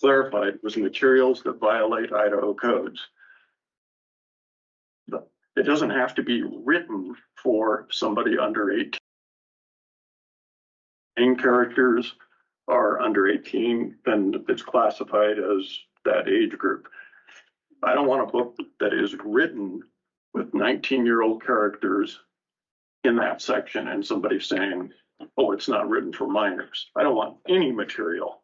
clarified was materials that violate Idaho codes. But it doesn't have to be written for somebody under 18. Main characters are under 18, then it's classified as that age group. I don't want a book that is written with 19-year-old characters in that section and somebody saying, oh, it's not written for minors. I don't want any material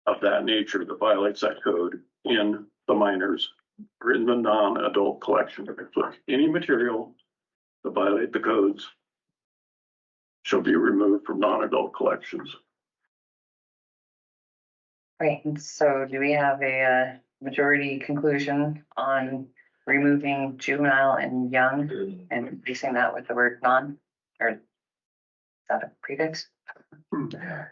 of that nature that violates that code in the minors or in the non-adult collection. So any material that violate the codes shall be removed from non-adult collections. Right, and so do we have a majority conclusion on removing juvenile and young and replacing that with the word non, or is that a prefix? Okay,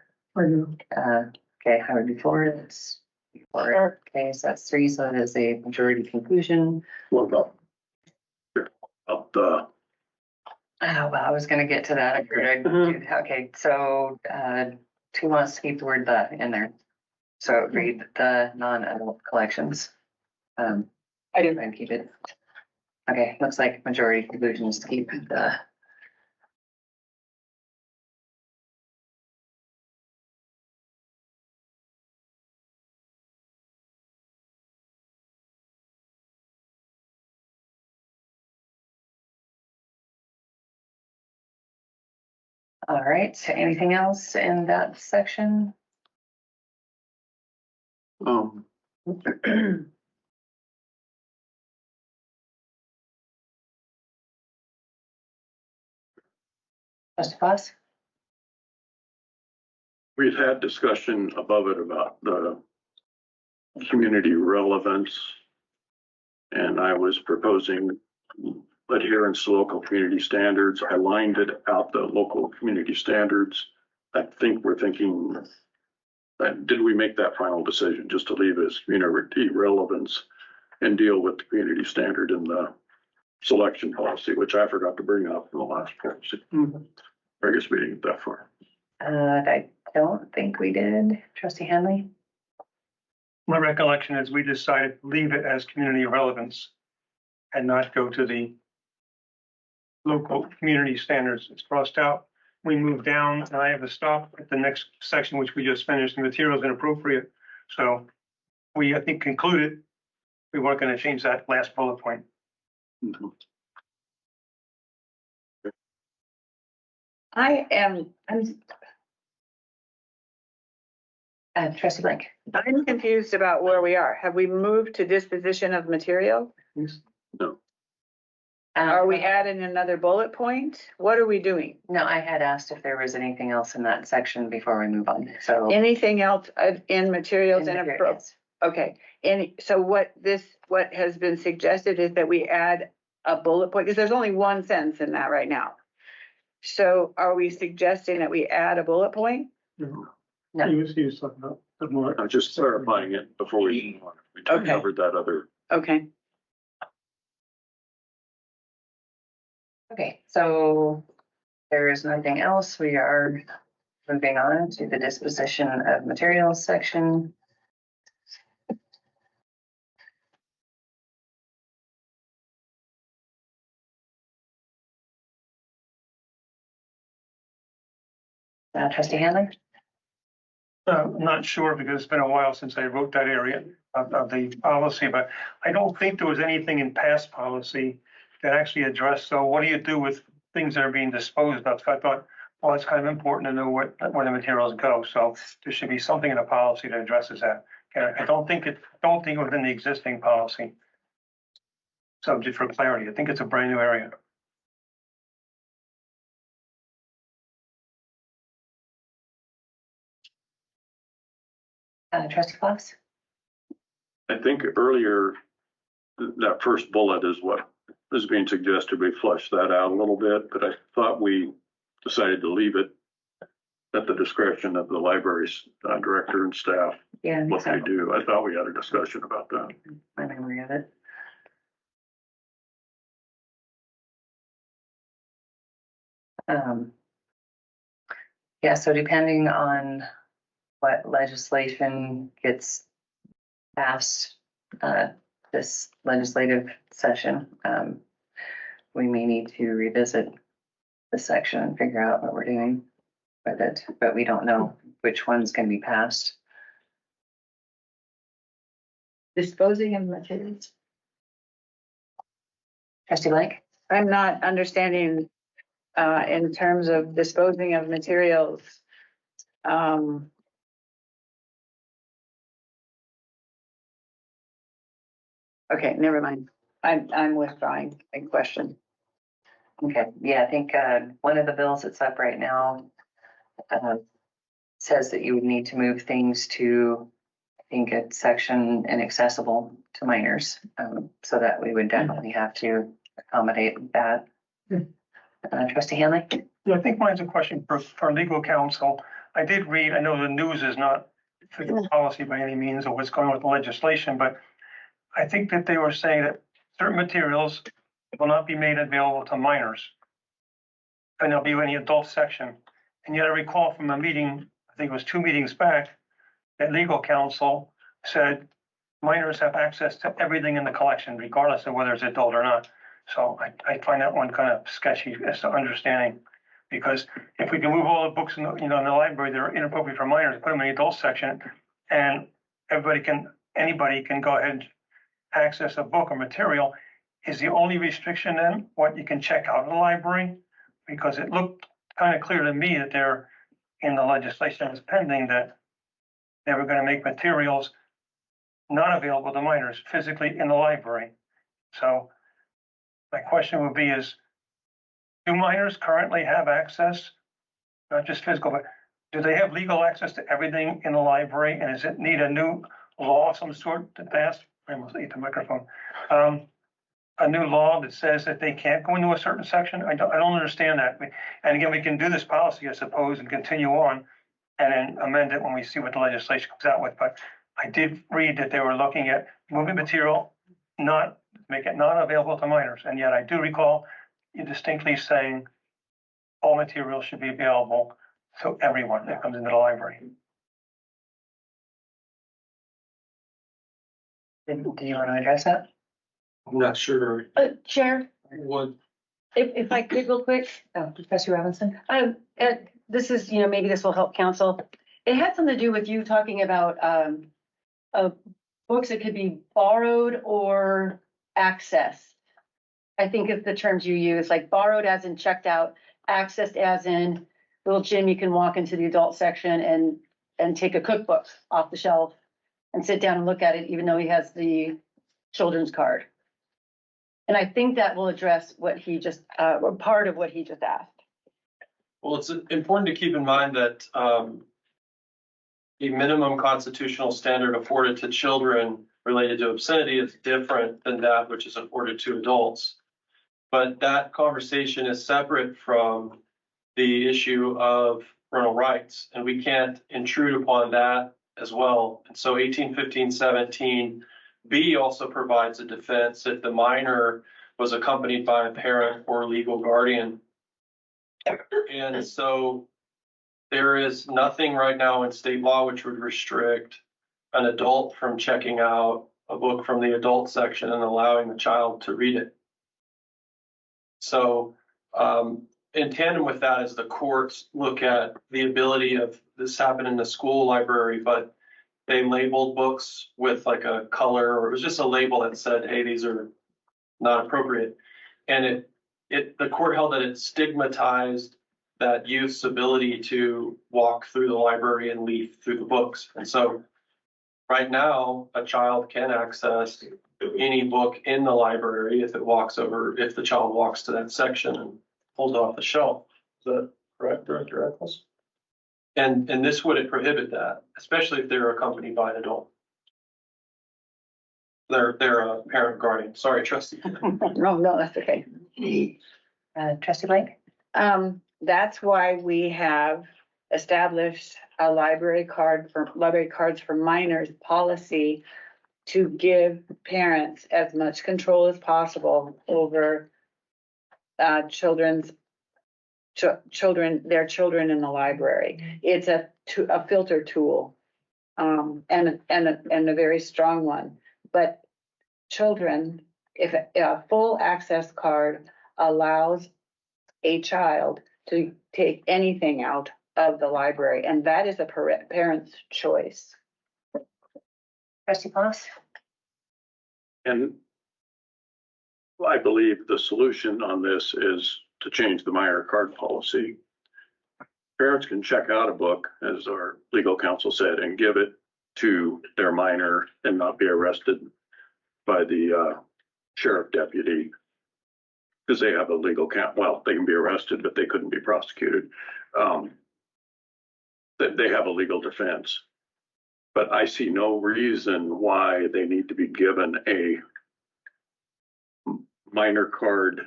how would before it's before. Okay, so that's 3, so that is a majority conclusion. What about the Oh, well, I was gonna get to that. I figured I'd do that. Okay, so 2 wants to keep the word the in there. So read the non-adult collections. I do try and keep it. Okay, looks like majority conclusions to keep the. All right, so anything else in that section? Just Foss? We've had discussion above it about the community relevance, and I was proposing adherence to local community standards. I lined it out the local community standards. I think we're thinking, did we make that final decision just to leave it as community relevance and deal with the community standard in the selection policy, which I forgot to bring up in the last policy. I guess we didn't get that far. I don't think we did. Trustee Henley? My recollection is we decided to leave it as community relevance and not go to the local community standards. It's crossed out. We moved down and I have to stop at the next section, which we just finished, the materials inappropriate. So we, I think, concluded we weren't going to change that last bullet point. I'm Trustee Blank? I'm confused about where we are. Have we moved to disposition of material? No. Are we adding another bullet point? What are we doing? No, I had asked if there was anything else in that section before we move on. So Anything else in materials in the and periods. okay. So what has been suggested is that we add a bullet point, because there's only one sentence in that right now. So are we suggesting that we add a bullet point? No. No. He was talking about the more. I'm just clarifying it before we move on. We covered that other. Okay. Okay, so there is nothing else. We are moving on to the disposition of materials section. Trustee Hanley? I'm not sure because it's been a while since I wrote that area of the policy, but I don't think there was anything in past policy that actually addressed. So what do you do with things that are being disposed of? So I thought, well, it's kind of important to know where the materials go. So there should be something in the policy that addresses that. And I don't think within the existing policy. Subject for clarity. I think it's a brand new area. Trustee Fox? I think earlier, that first bullet is what is being suggested. We flush that out a little bit, but I thought we decided to leave it at the discretion of the library's director and staff. Yeah, what they do. I thought we had a discussion about that. My memory of it. Yeah, so depending on what legislation gets passed, this legislative session. We may need to revisit this section and figure out what we're doing with it, but we don't know which one's gonna be passed. Disposing of materials. Trustee Blank? I'm not understanding, in terms of disposing of materials. Okay, never mind. I'm withdrawing a question. Okay, yeah, I think, one of the bills that's up right now, says that you would need to move things to, I think it's section inaccessible to minors, so that we would definitely have to accommodate that. Trustee Hanley? Yeah, I think mine's a question for legal counsel. I did read, I know the news is not official policy by any means or what's going on with the legislation, but I think that they were saying that certain materials will not be made available to minors. And there'll be any adult section. And yet I recall from a meeting, I think it was 2 meetings back, that legal counsel said minors have access to everything in the collection, regardless of whether it's adult or not. So I find that one kind of sketchy as to understanding. Because if we can move all the books in the, in the library that are inappropriate for minors, put them in the adult section, and anybody can go ahead and access a book or material, is the only restriction then what you can check out of the library? Because it looked kind of clear to me that they're in the legislation that was pending that they were going to make materials not available to minors physically in the library. So my question would be is, do minors currently have access, not just physical, but do they have legal access to everything in the library? And does it need a new law of some sort to pass? I almost ate the microphone. A new law that says that they can't go into a certain section? I don't understand that. And again, we can do this policy, I suppose, and continue on and then amend it when we see what the legislation comes out with. But I did read that they were looking at moving material, make it not available to minors. And yet I do recall you distinctly saying all materials should be available to everyone that comes into the library. Do you want to address that? I'm not sure Chair, what, if I could real quick, Trustee Robinson? this is, maybe this will help counsel. It had something to do with you talking about, books that could be borrowed or accessed. I think is the terms you use, like borrowed as in checked out, accessed as in little Jim, you can walk into the adult section and take a cookbook off the shelf and sit down and look at it, even though he has the children's card. And I think that will address what he just, or part of what he just asked. well, it's important to keep in mind that the minimum constitutional standard afforded to children related to obscenity is different than that which is afforded to adults. But that conversation is separate from the issue of parental rights, and we can't intrude upon that as well. And so 1815-17B also provides a defense if the minor was accompanied by a parent or legal guardian. And so there is nothing right now in state law which would restrict an adult from checking out a book from the adult section and allowing the child to read it. So in tandem with that, as the courts look at the ability of this happened in the school library, but they labeled books with like a color, or it was just a label that said, hey, these are not appropriate. And the court held that it stigmatized that youth's ability to walk through the library and leaf through the books. And so right now, a child can access any book in the library if the child walks to that section and pulls it off the shelf. Is that correct, Director Eccles? And this would prohibit that, especially if they're accompanied by an adult. They're a parent guardian. Sorry, Trustee. No, that's okay. Trustee Blank? That's why we have established a library cards for minors policy to give parents as much control as possible over children's their children in the library. It's a filter tool, and a very strong one. But children, if a full access card allows a child to take anything out of the library, and that is a parent's choice. Trustee Ponce? And I believe the solution on this is to change the minor card policy. Parents can check out a book, as our legal counsel said, and give it to their minor and not be arrested by the sheriff deputy, because they have a legal count. Well, they can be arrested, but they couldn't be prosecuted. They have a legal defense. But I see no reason why they need to be given a minor card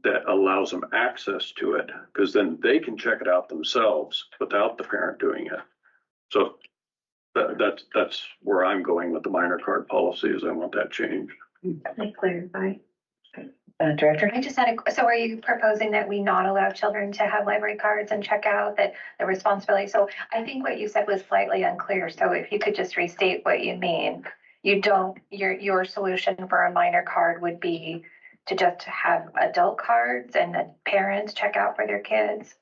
that allows them access to it, because then they can check it out themselves without the parent doing it. So that's where I'm going with the minor card policy, is I want that changed. Clarify. Director? I just had so are you proposing that we not allow children to have library cards and check out, that the responsibility? So I think what you said was slightly unclear. So if you could just restate what you mean. You don't, your solution for a minor card would be to just have adult cards and the parents check out for their kids?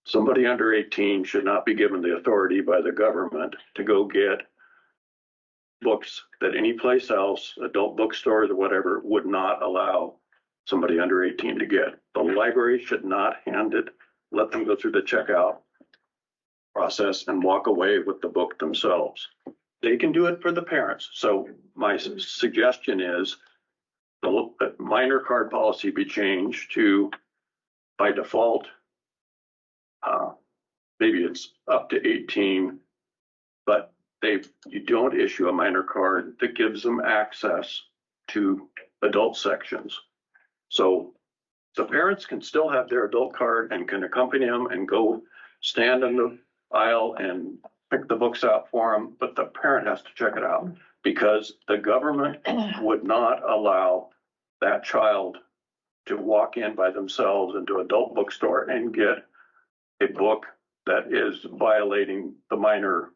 Somebody under 18 should not be given the authority by the government to go get books that any place else, adult bookstores or whatever, would not allow somebody under 18 to get. The library should not hand it, let them go through the checkout process and walk away with the book themselves. They can do it for the parents. So my suggestion is the minor card policy be changed to, by default, maybe it's up to 18, but you don't issue a minor card that gives them access to adult sections. So the parents can still have their adult card and can accompany them and go stand in the aisle and pick the books out for them, but the parent has to check it out, because the government would not allow that child to walk in by themselves into adult bookstore and get a book that is violating the minor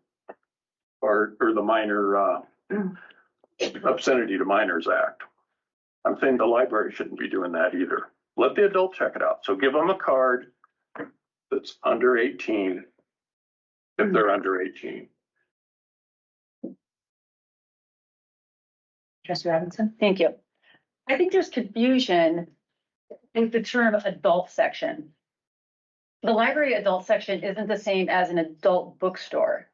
or the minor Obscenity to Minors Act. I'm saying the library shouldn't be doing that either. Let the adult check it out. So give them a card that's under 18 if they're under 18. Trustee Robinson? Thank you. I think there's confusion with the term adult section. The library adult section isn't the same as an adult bookstore.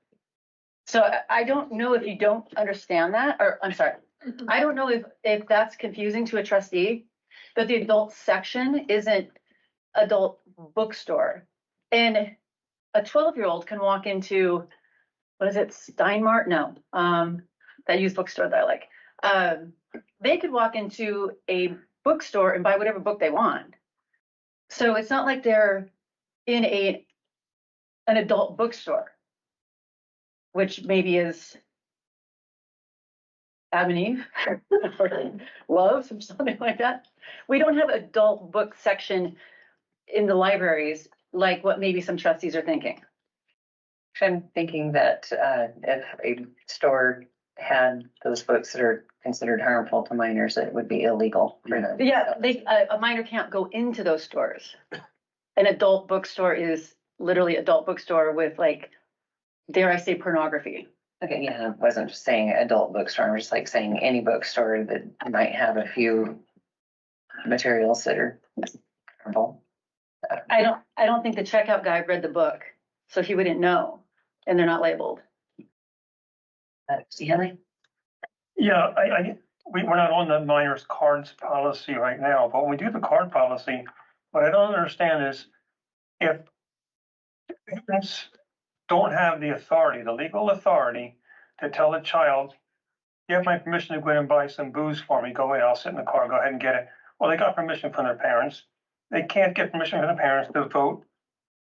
So I don't know if you don't understand that, or I'm sorry, I don't know if that's confusing to a trustee, but the adult section isn't adult bookstore. And a 12-year-old can walk into, what is it, Steinmart? No, that used bookstore that I like. They could walk into a bookstore and buy whatever book they want. So it's not like they're in an adult bookstore, which maybe is Adam and Eve or Loves or something like that. We don't have adult book section in the libraries like what maybe some trustees are thinking. I'm thinking that if a store had those books that are considered harmful to minors, it would be illegal for them. Yeah, a minor can't go into those stores. An adult bookstore is literally adult bookstore with, like, dare I say, pornography. Okay, yeah, I wasn't just saying adult bookstore, I'm just like saying any bookstore that might have a few materials that are harmful. I don't think the checkout guy read the book, so he wouldn't know, and they're not labeled. See, Henley? Yeah, we're not on the minors cards policy right now, but when we do the card policy, what I don't understand is if parents don't have the authority, the legal authority to tell the child, you have my permission to go in and buy some booze for me, go ahead, I'll sit in the car, go ahead and get it. Well, they got permission from their parents. They can't get permission from their parents to vote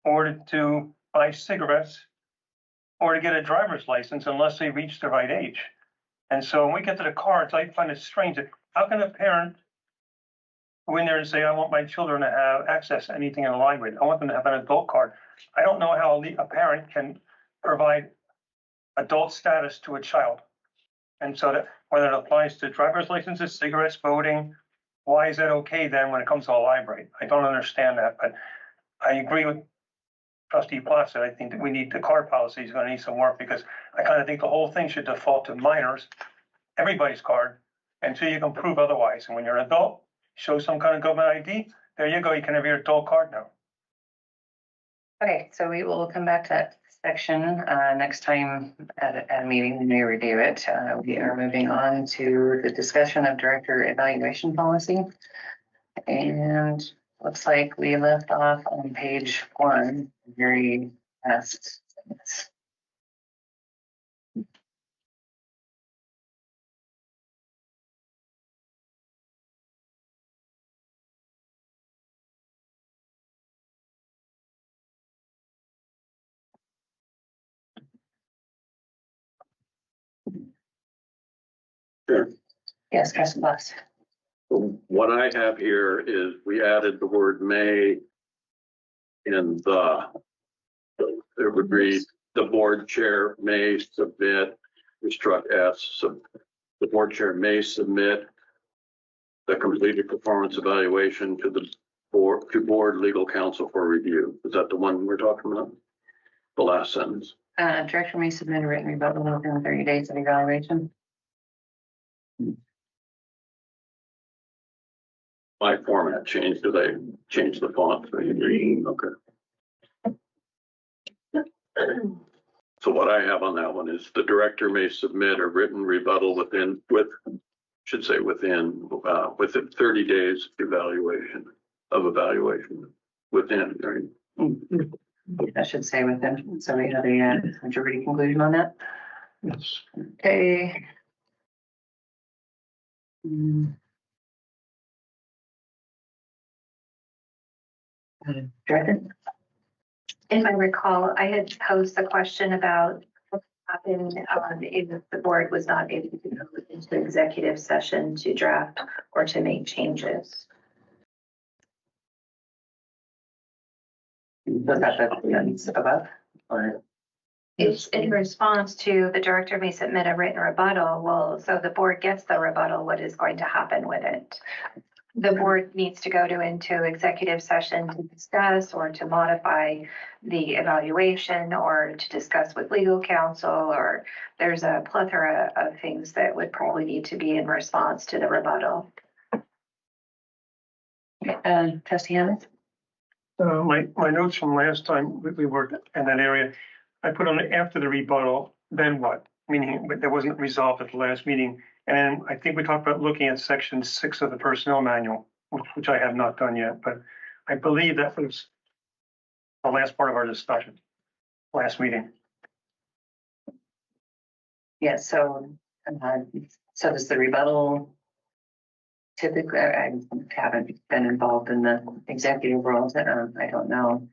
or to buy cigarettes or to get a driver's license unless they reach the right age. And so when we get to the cards, I find it strange that how can a parent go in there and say, I want my children to have access to anything in the library. I want them to have an adult card. I don't know how a parent can provide adult status to a child. And so that whether it applies to driver's licenses, cigarettes, voting, why is that okay then when it comes to a library? I don't understand that, but I agree with Trustee Platts that I think that we need the card policy is going to need some work because I kind of think the whole thing should default to minors, everybody's card, until you can prove otherwise. And when you're an adult, show some kind of government ID, there you go, you can have your adult card now. Okay, so we will come back to that section next time at a meeting when we review it. We are moving on to the discussion of director evaluation policy. And looks like we left off on page 1, very last sentence. Sure. Yes, Trustee Boss. What I have here is we added the word may in the, it would read, the board chair may submit, we struck S, so the board chair may submit the completed performance evaluation to the board, to board legal counsel for review. Is that the one we're talking about? The last sentence. Director may submit a written rebuttal within 30 days of evaluation. My format changed. Did I change the font? Okay. So what I have on that one is the director may submit a written rebuttal within 30 days evaluation within, right? I should say within, so we have a majority conclusion on that. Yes. Okay. Director? If I recall, I had posed the question about what happened if the board was not able to go into executive session to draft or to make changes. Was that the sentence above? Or It's in response to the director may submit a written rebuttal. Well, so the board gets the rebuttal, what is going to happen with it? The board needs to go into executive session to discuss or to modify the evaluation or to discuss with legal counsel, or there's a plethora of things that would probably need to be in response to the rebuttal. Trustee Hammond? My notes from last time we worked in that area, I put on after the rebuttal, then what? Meaning that wasn't resolved at the last meeting. And I think we talked about looking at section 6 of the personnel manual, which I have not done yet, but I believe that was the last part of our discussion, last meeting. Yeah, so does the rebuttal typically, I haven't been involved in the executive world. I don't know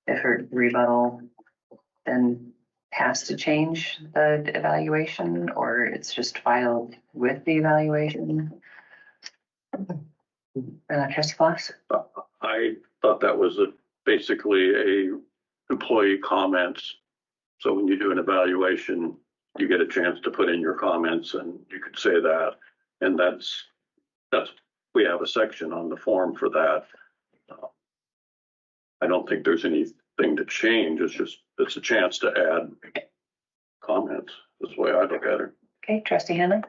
if her rebuttal then has to change the evaluation or it's just filed with the evaluation. Trustee Fox? I thought that was basically a employee comments. So when you do an evaluation, you get a chance to put in your comments and you could say that. And that's, we have a section on the form for that. I don't think there's anything to change. It's a chance to add comments. That's the way I look at it. Okay, Trustee Hanlon?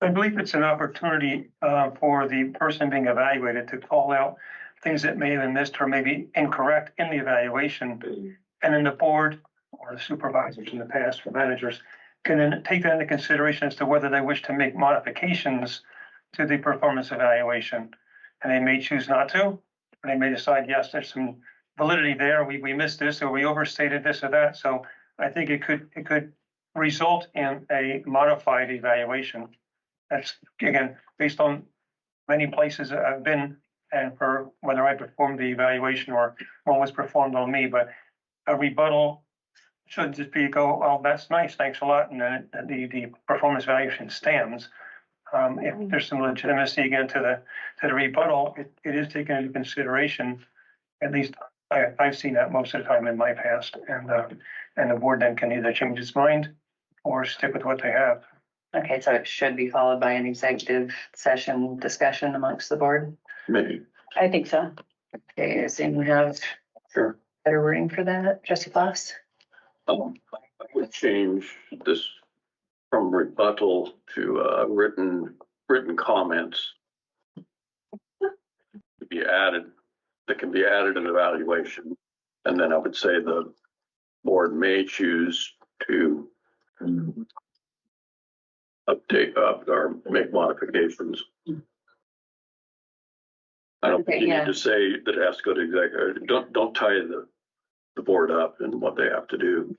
I believe it's an opportunity for the person being evaluated to call out things that may have been missed or maybe incorrect in the evaluation. And then the board or the supervisors in the past or managers can then take that into consideration as to whether they wish to make modifications to the performance evaluation. And they may choose not to, or they may decide, yes, there's some validity there. We missed this or we overstated this or that. So I think it could result in a modified evaluation. That's, again, based on many places I've been and for whether I performed the evaluation or one was performed on me, but a rebuttal should just be oh, that's nice, thanks a lot, and then the performance evaluation stands. If there's some legitimacy again to the rebuttal, it is taken into consideration. At least I've seen that most of the time in my past, and the board then can either change its mind or stick with what they have. Okay, so it should be followed by an executive session discussion amongst the board. Maybe, I think so. Okay, so we have sure. better wording for that, trustee Foss? I would change this from rebuttal to written comments. To be added, that can be added in evaluation. And then I would say the board may choose to update or make modifications. I don't think Okay, you yeah. need to say that it has to go to executive. Don't tie the board up in what they have to do.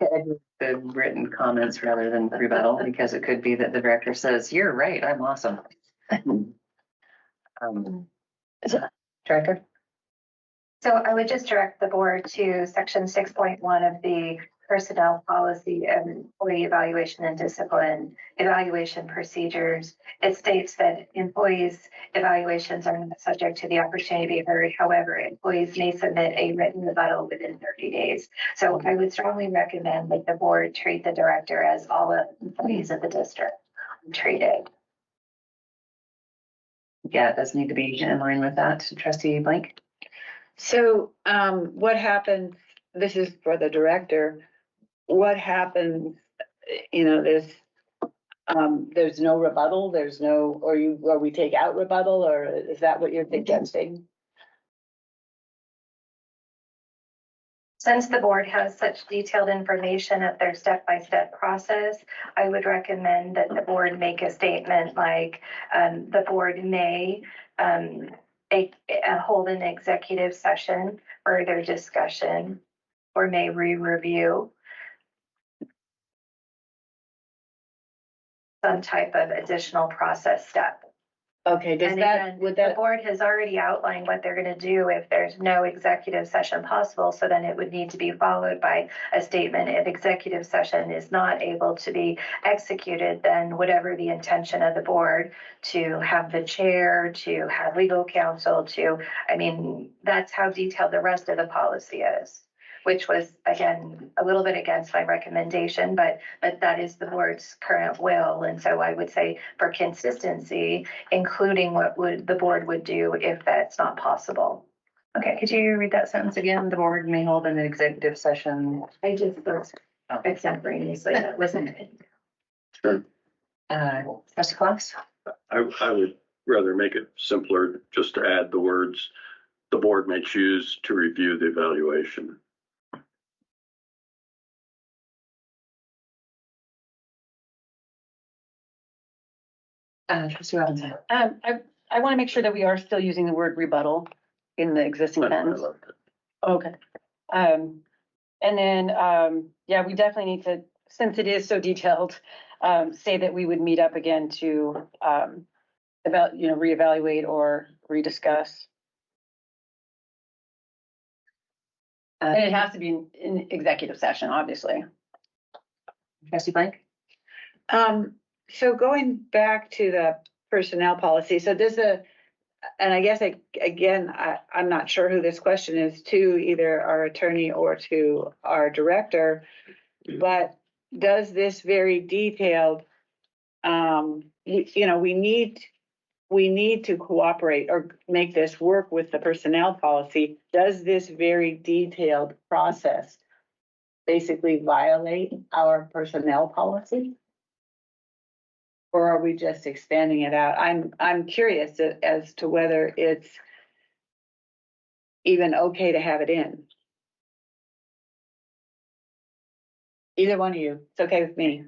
The written comments rather than rebuttal, because it could be that the director says, you're right, I'm awesome. Director? So I would just direct the board to section 6.1 of the personnel policy and employee evaluation and discipline evaluation procedures. It states that employees' evaluations are not subject to the opportunity to be heard. However, employees may submit a written rebuttal within 30 days. So I would strongly recommend that the board treat the director as all employees of the district treated. Yeah, it does need to be in line with that. Trustee Blank? So, what happens, this is for the director, what happens, there's no rebuttal, or we take out rebuttal, or is that what you're suggesting? Since the board has such detailed information of their step-by-step process, I would recommend that the board make a statement like the board may hold an executive session for their discussion or may re-review some type of additional process step. Okay, And again, the board has already outlined what they're going to do if there's no executive session possible. So then it would need to be followed by a statement. If executive session is not able to be executed, then whatever the intention of the board to have the chair, to have legal counsel, that's how detailed the rest of the policy is, which was, again, a little bit against my recommendation, but that is the board's current will. And so I would say for consistency, including what the board would do if that's not possible. Okay, could you read that sentence again? The board may hold an executive session. I just thought extemporaneously, that wasn't. Sure. Trustee Claus? I would rather make it simpler, just to add the words, the board may choose to review the evaluation. Trustee Robinson? I want to make sure that we are still using the word rebuttal in the existing I sentence. loved it. Okay. And then, yeah, we definitely need to, since it is so detailed, say that we would meet up again to, reevaluate or rediscuss. And it has to be in executive session, obviously. Trustee Blank? So going back to the personnel policy, so and I guess I'm not sure who this question is to, either our attorney or to our director, but does this very detailed, we need to cooperate or make this work with the personnel policy. Does this very detailed process basically violate our personnel policy? Or are we just expanding it out? I'm curious as to whether it's even okay to have it in. Either one of you, it's okay with me.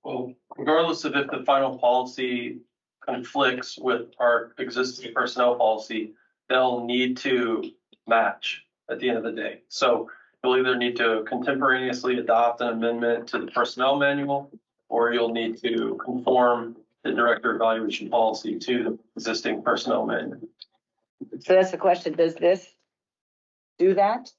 Well, regardless of if the final policy conflicts with our existing personnel policy, they'll need to match at the end of the day. So you'll either need to contemporaneously adopt an amendment to the personnel manual, or you'll need to conform the director evaluation policy to the existing personnel manual. So that's the question. Does this do that?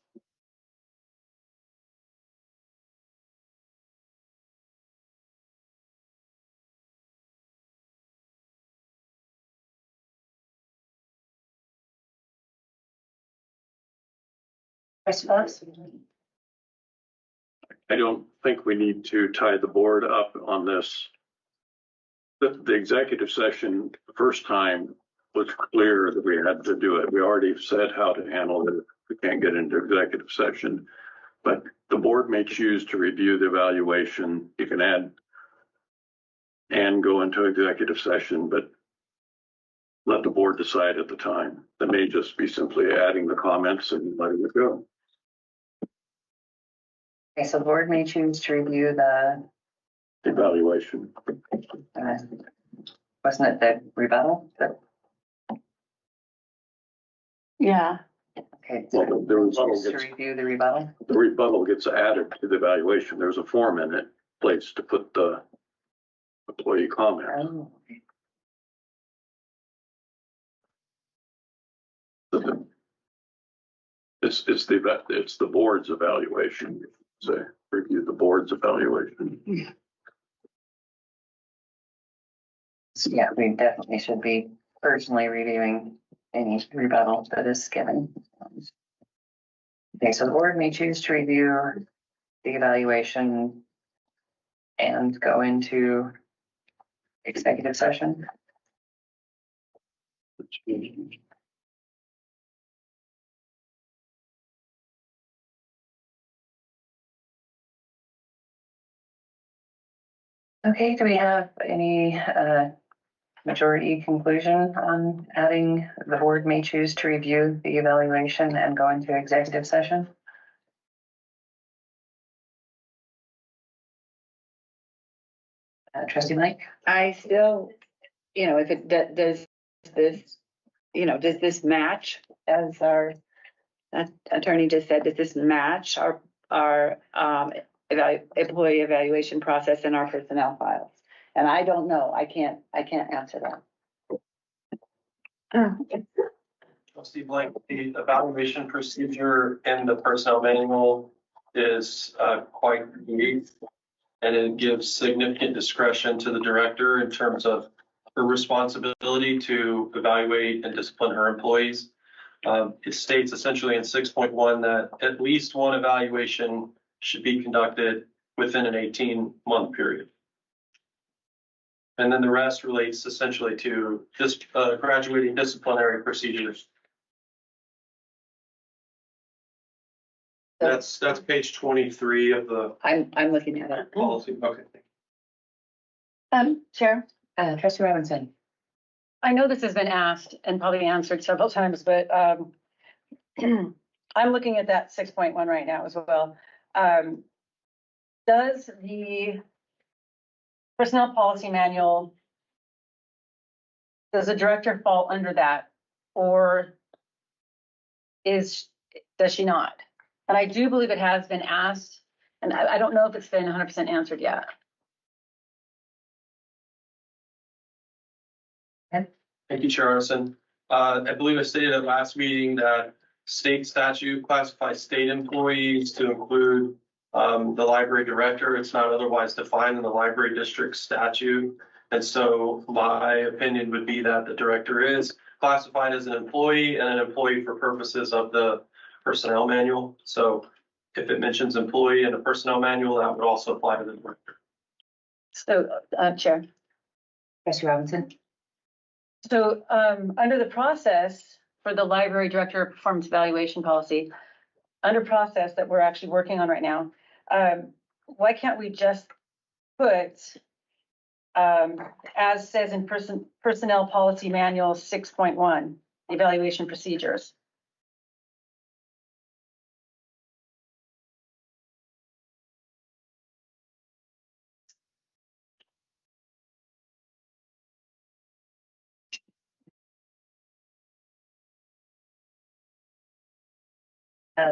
Trustee Phillips? I don't think we need to tie the board up on this. The executive session, the first time was clear that we had to do it. We already said how to handle it. We can't get into executive session, but the board may choose to review the evaluation. You can add and go into executive session, but let the board decide at the time. That may just be simply adding the comments and letting it go. Okay, so the board may choose to review the, Evaluation. wasn't it the rebuttal? Yeah, Okay. Well, so the rebuttal choose to gets, review the rebuttal. the rebuttal gets added to the evaluation. There's a form in it, place to put the employee comment. Oh, It's the board's evaluation. Say, review the board's evaluation. so yeah, we definitely should be personally reviewing any rebuttal that is given. Okay, so the board may choose to review the evaluation and go into executive session. Okay, do we have any majority conclusion on adding the board may choose to review the evaluation and go into executive session? Trustee Mike? I still, if it does this, does this match, as our attorney just said, does this match our employee evaluation process in our personnel files? And I don't know. I can't answer that. Trustee Blank, the evaluation procedure in the personnel manual is quite unique. And it gives significant discretion to the director in terms of her responsibility to evaluate and discipline her employees. It states essentially in 6.1 that at least one evaluation should be conducted within an 18-month period. And then the rest relates essentially to just graduating disciplinary procedures. That's page 23 of the I'm looking at it. policy. Okay. Chair, Trustee Robinson? I know this has been asked and probably answered several times, but I'm looking at that 6.1 right now as well. Does the personnel policy manual, does the director fall under that, or does she not? And I do believe it has been asked, and I don't know if it's been 100% answered yet. Thank you, Chair Arneson. I believe I stated at last meeting that state statute classifies state employees to include the library director. It's not otherwise defined in the library district statute. And so my opinion would be that the director is classified as an employee and an employee for purposes of the personnel manual. So if it mentions employee in the personnel manual, that would also apply to the director. So, Chair. Trustee Robinson? So under the process for the library director performance evaluation policy, under process that we're actually working on right now, why can't we just put, as says in personnel policy manual 6.1, evaluation procedures?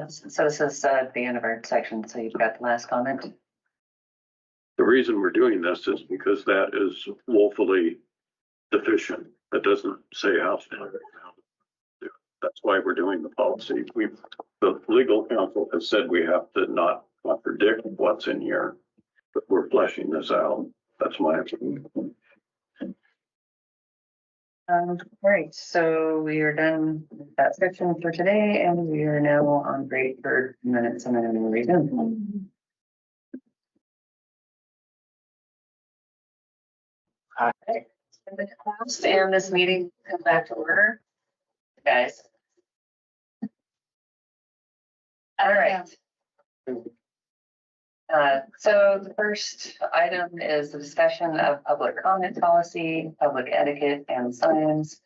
So this is the end of our section, so you've got the last comment. The reason we're doing this is because that is woefully deficient. That doesn't say how to do it. That's why we're doing the policy. The legal counsel has said we have to not contradict what's in here, but we're fleshing this out. That's my opinion. All right, so we are done with that section for today, and we are now on break for minutes and then we'll resume. All right. And this meeting come back to order, guys. All right. So the first item is the discussion of public comment policy, public etiquette and signs.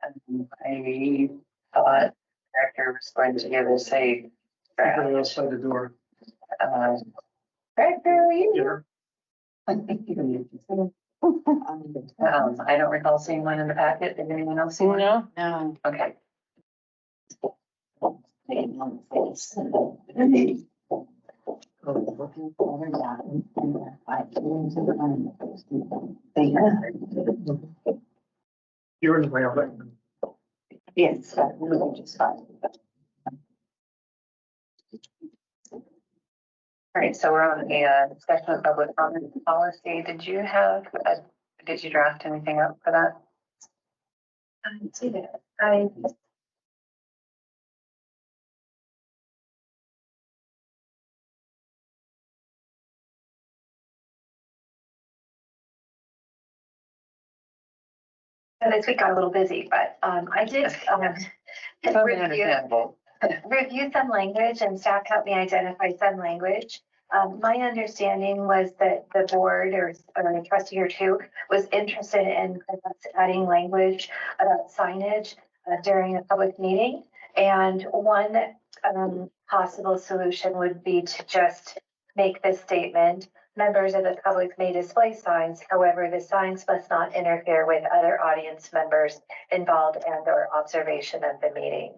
I thought the director was going to give us a draft. Outside the door. Director, are you? I don't recall seeing one in the packet. Did anyone else see one? No. No. Okay. You're in the way of it. Yes, just fine. All right, so we're on a discussion of public comment policy. Did you draft anything up for that? I didn't see that. I this week got a little busy, but I did Totally review understandable. some language, and staff helped me identify some language. My understanding was that the board or a trustee or two was interested in perhaps adding language about signage during a public meeting. And one possible solution would be to just make this statement: members of the public may display signs. However, the signs must not interfere with other audience members involved and/or observation of the meeting.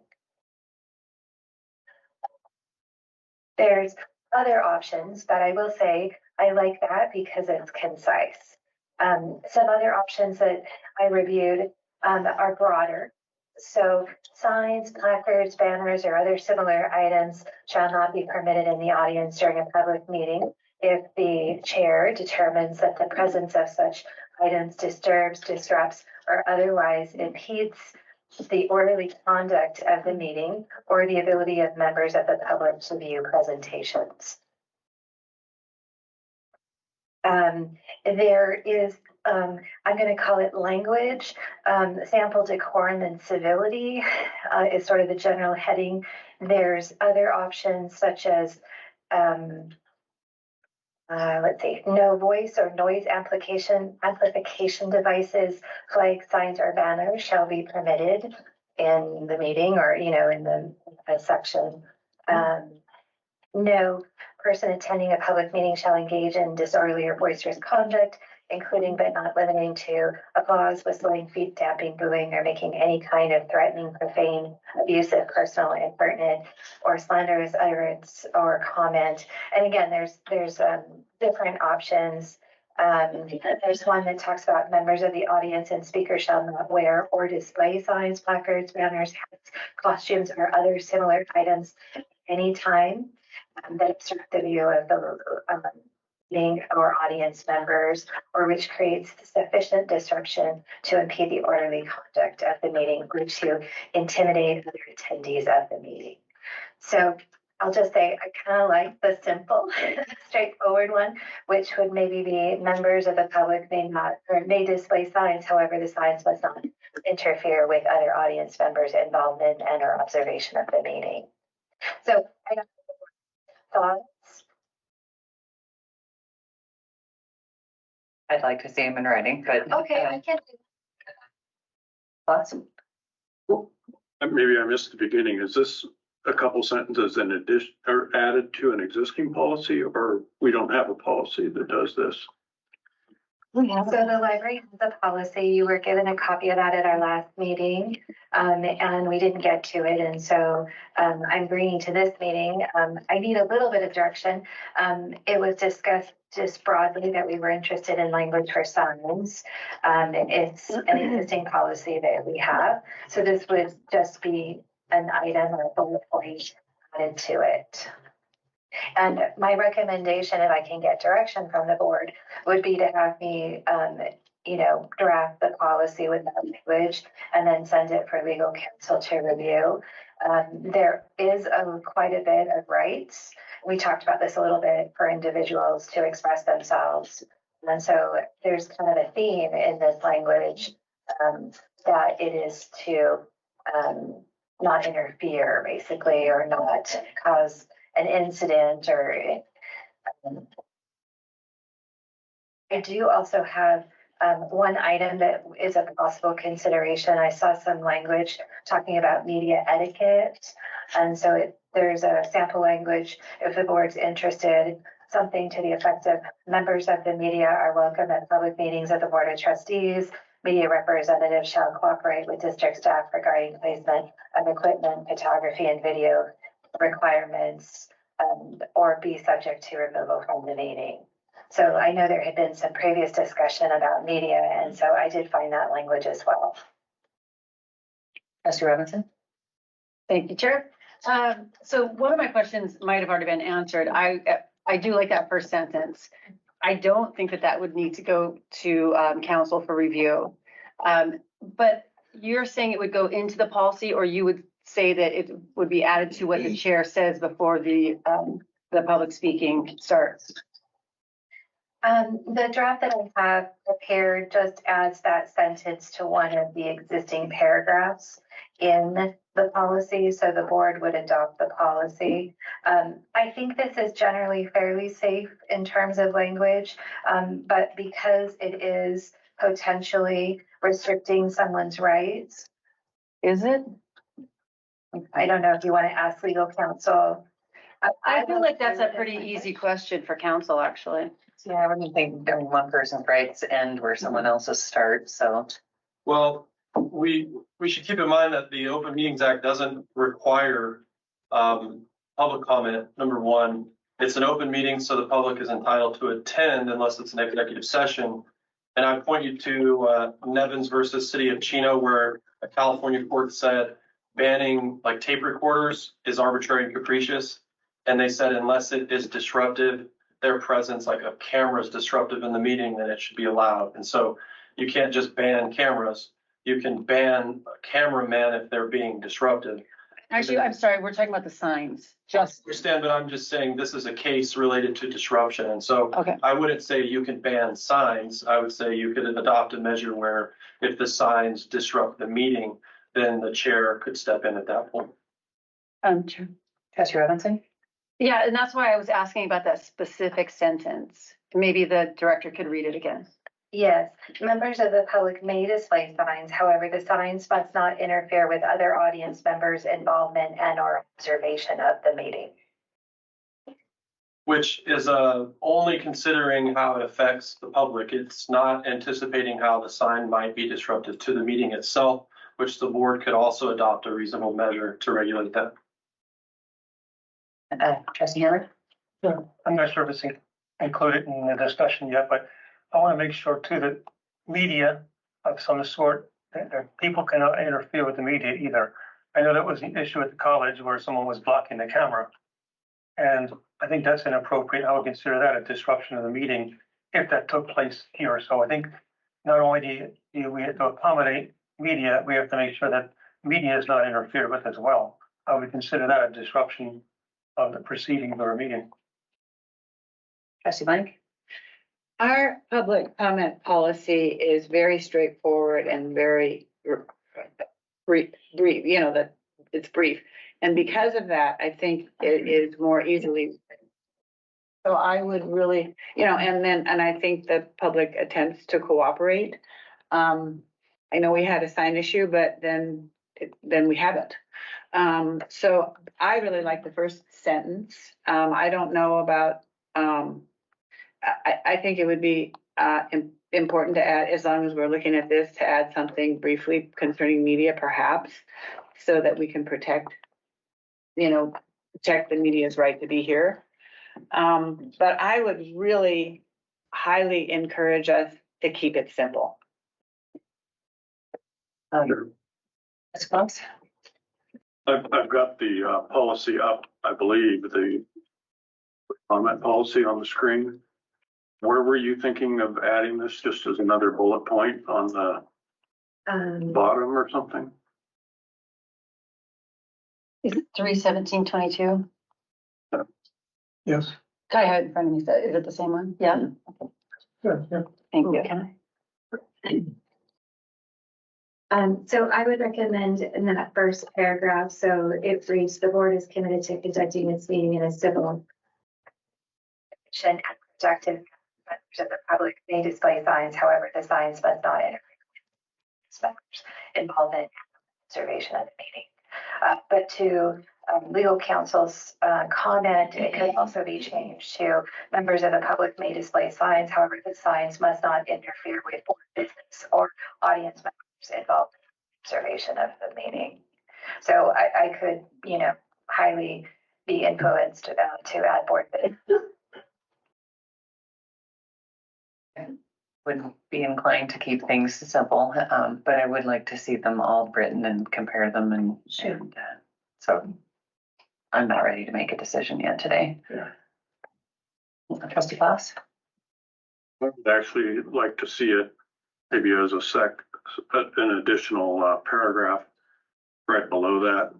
There's other options, but I will say I like that because it's concise. Some other options that I reviewed are broader. So signs, placards, banners, or other similar items shall not be permitted in the audience during a public meeting if the chair determines that the presence of such items disturbs, disrupts, or otherwise impedes the orderly conduct of the meeting or the ability of members of the public to view presentations. There is, I'm going to call it language, sample decorum and civility is sort of the general heading. There's other options such as, let's see, no voice or noise amplification devices, like signs or banners, shall be permitted in the meeting or, in the section. No person attending a public meeting shall engage in disorderly or boisterous conduct, including but not limiting to applause, whistling, feet tapping, booing, or making any kind of threatening, profane, abusive, personal, impertinent, or slanderous utterance or comment. And again, there's different options. There's one that talks about members of the audience and speakers shall not wear or display signs, placards, banners, hats, costumes, or other similar items anytime that obstruct the view of the meeting or audience members, or which creates sufficient disruption to impede the orderly conduct of the meeting or to intimidate other attendees of the meeting. So I'll just say I kind of like the simple, straightforward one, which would maybe be members of the public may display signs. However, the signs must not interfere with other audience members' involvement and or observation of the meeting. So I got thoughts. I'd like to see them in writing, but. Okay, I can. Thoughts? Maybe I missed the beginning. Is this a couple sentences in addition or added to an existing policy, or we don't have a policy that does this? So the library has a policy. You were given a copy of that at our last meeting, and we didn't get to it. And so I'm bringing to this meeting. I need a little bit of direction. It was discussed just broadly that we were interested in language for signs. It's an existing policy that we have. So this would just be an item or a bullet point added to it. And my recommendation, if I can get direction from the board, would be to have me draft the policy with that language and then send it for legal counsel to review. There is quite a bit of rights. We talked about this a little bit for individuals to express themselves. And so there's kind of a theme in this language that it is to not interfere, basically, or not cause an incident. Or I do also have one item that is a possible consideration. I saw some language talking about media etiquette. And so there's a sample language, if the board's interested, something to the effect of members of the media are welcome at public meetings of the Board of Trustees. Media representatives shall cooperate with district staff regarding placement of equipment, photography, and video requirements, or be subject to removal from the meeting. So I know there had been some previous discussion about media, and so I did find that language as well. Trustee Robinson? Thank you, Chair. So one of my questions might have already been answered. I do like that first sentence. I don't think that would need to go to council for review. But you're saying it would go into the policy, or you would say that it would be added to what the chair says before the public speaking starts? The draft that I have prepared just adds that sentence to one of the existing paragraphs in the policy, so the board would adopt the policy. I think this is generally fairly safe in terms of language, but because it is potentially restricting someone's rights. Is it? I don't know if you want to ask legal counsel. I feel like that's a pretty easy question for council, actually. Yeah, I wouldn't think that one person's rights end where someone else's start, so. Well, we should keep in mind that the Open Meetings Act doesn't require public comment, number one. It's an open meeting, so the public is entitled to attend unless it's an executive session. And I point you to Nevins versus City of Chino, where a California court said banning like tape recorders is arbitrary and capricious. And they said unless it is disruptive, their presence, like a camera is disruptive in the meeting, then it should be allowed. And so you can't just ban cameras. You can ban a cameraman if they're being disruptive. Actually, I'm sorry, we're talking about the signs. I understand, but I'm just saying this is a case related to disruption. And so Okay. I wouldn't say you can ban signs. I would say you could adopt a measure where if the signs disrupt the meeting, then the chair could step in at that point. Sure. Trustee Robinson? Yeah, and that's why I was asking about that specific sentence. Maybe the director could read it again. Yes, members of the public may display signs. However, the signs must not interfere with other audience members' involvement and or observation of the meeting. Which is only considering how it affects the public. It's not anticipating how the sign might be disruptive to the meeting itself, which the board could also adopt a reasonable measure to regulate that. Trustee Hammer? Sure. I'm not sure if it's included in the discussion yet, but I want to make sure too that media of some sort, that people cannot interfere with the media either. I know that was an issue at the college where someone was blocking the camera. And I think that's inappropriate. I would consider that a disruption of the meeting if that took place here. So I think not only do we have to accommodate media, we have to make sure that media is not interfered with as well. I would consider that a disruption of the proceedings of our meeting. Trustee Blank? Our public comment policy is very straightforward and very brief, that it's brief. And because of that, I think it is more easily. So I would really, and I think the public attempts to cooperate. I know we had a sign issue, but then we haven't. So I really like the first sentence. I don't know about, I think it would be important to add, as long as we're looking at this, to add something briefly concerning media, perhaps, so that we can protect the media's right to be here. But I would really highly encourage us to keep it simple. Response? I've got the policy up, I believe, the comment policy on the screen. Where were you thinking of adding this, just as another bullet point on the bottom or something? Is it 3/17/22? Yes. I had it in front of me. Is it the same one? Yeah. Yeah, yeah. Thank you. So I would recommend in that first paragraph, so it reads, the board is committed to conducting its meeting in a civil and productive members of the public may display signs, however, the signs must not interfere with members' involvement in observation of the meeting. But to legal counsel's comment, it could also be changed to members of the public may display signs, however, the signs must not interfere with board business or audience members involved in observation of the meeting. So I could, highly be influenced to add board business. Would be inclined to keep things simple, but I would like to see them all written and compare them and so I'm not ready to make a decision yet today. Yeah. Trustee Foss? I would actually like to see it maybe as an additional paragraph right below that.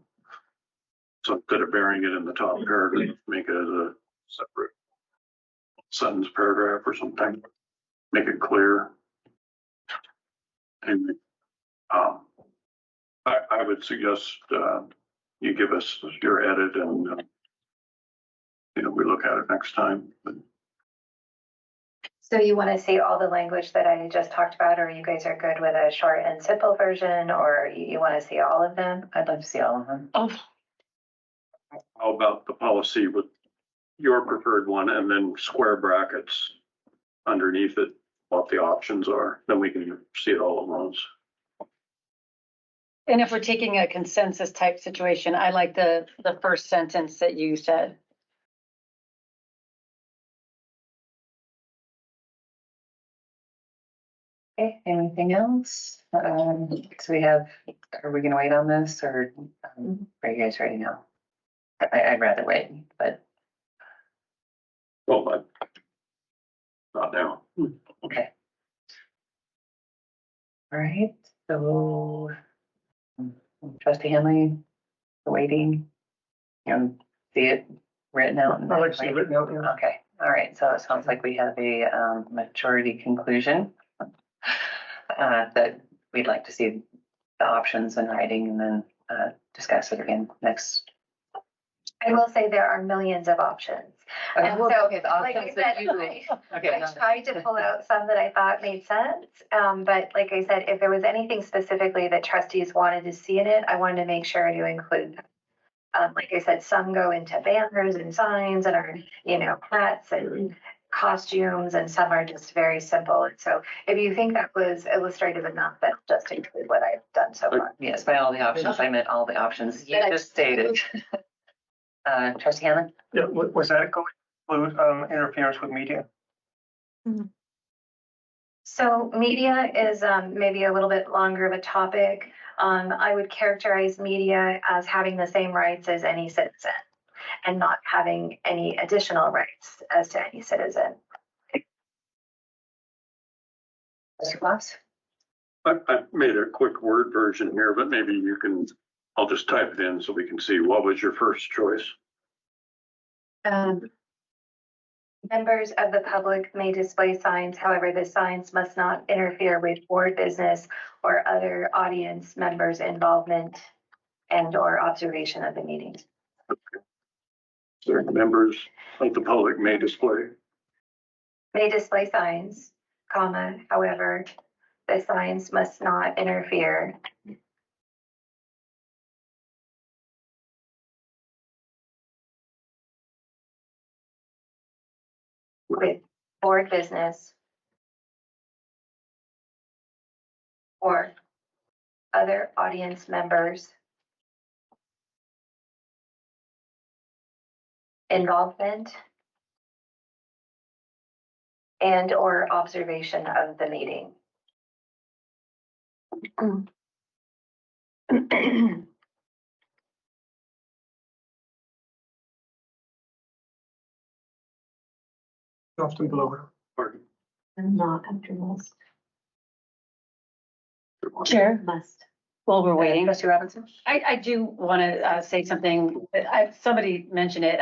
So instead of burying it in the top paragraph, make it as a separate sentence paragraph or something. Make it clear. And I would suggest you give us your edit and we look at it next time. But So you want to see all the language that I just talked about, or you guys are good with a short and simple version, or you want to see all of them? I'd like to see all of them. how about the policy with your preferred one and then square brackets underneath it, what the options are? Then we can see it all at once. And if we're taking a consensus type situation, I like the first sentence that you said. Okay, anything else? So we have, are we gonna wait on this or are you guys ready now? I'd rather wait, but Well, but not now. okay. All right, so Trustee Henley, waiting, see it written out. I like to see it written out, yeah. Okay, all right, so it sounds like we have a majority conclusion that we'd like to see the options in writing and then discuss it again next. I will say there are millions of options. And so, Okay, the like I options that said, you, I tried to pull out some that I thought made sense. But like I said, if there was anything specifically that trustees wanted to see in it, I wanted to make sure to include them. Like I said, some go into banners and signs and are, hats and costumes, and some are just very simple. And so if you think that was illustrative enough, then just include what I've done so far. yes, by all the options, I meant all the options you just stated. Trustee Hanlon? Yeah, was that going to include interference with media? So media is maybe a little bit longer of a topic. I would characterize media as having the same rights as any citizen and not having any additional rights as to any citizen. Mr. Foss? I made a quick word version here, but maybe you can, I'll just type it in so we can see. What was your first choice? Members of the public may display signs, however, the signs must not interfere with board business or other audience members' involvement and or observation of the meeting. Certain members of the public may display. May display signs, comma, however, the signs must not interfere with board business or other audience members' involvement and or observation of the meeting. Often below. Pardon? Not after must. Chair, Must. while we're waiting, Trustee Robinson? I do want to say something. Somebody mentioned it.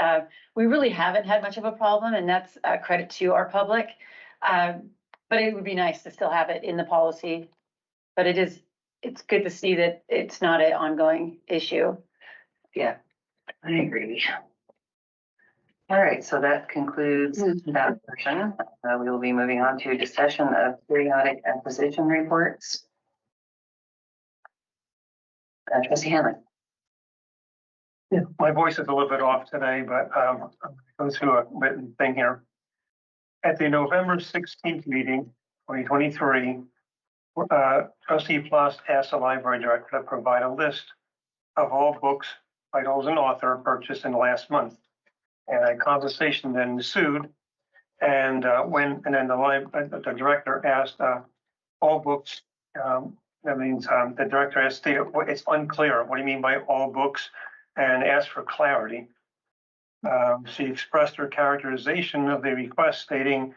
We really haven't had much of a problem, and that's a credit to our public. But it would be nice to still have it in the policy. But it's good to see that it's not an ongoing issue. Yeah, I agree. All right, so that concludes that portion. We will be moving on to discussion of periodic acquisition reports. Trustee Hanlon. Yeah, my voice is a little bit off today, but I'll go through a written thing here. At the November 16th meeting, 2023, Trustee Plus asked the library director to provide a list of all books, titles, and author purchased in the last month. And a conversation then ensued. And then the director asked all books. That means the director has stated it's unclear. What do you mean by all books? And asked for clarity. She expressed her characterization of the request, stating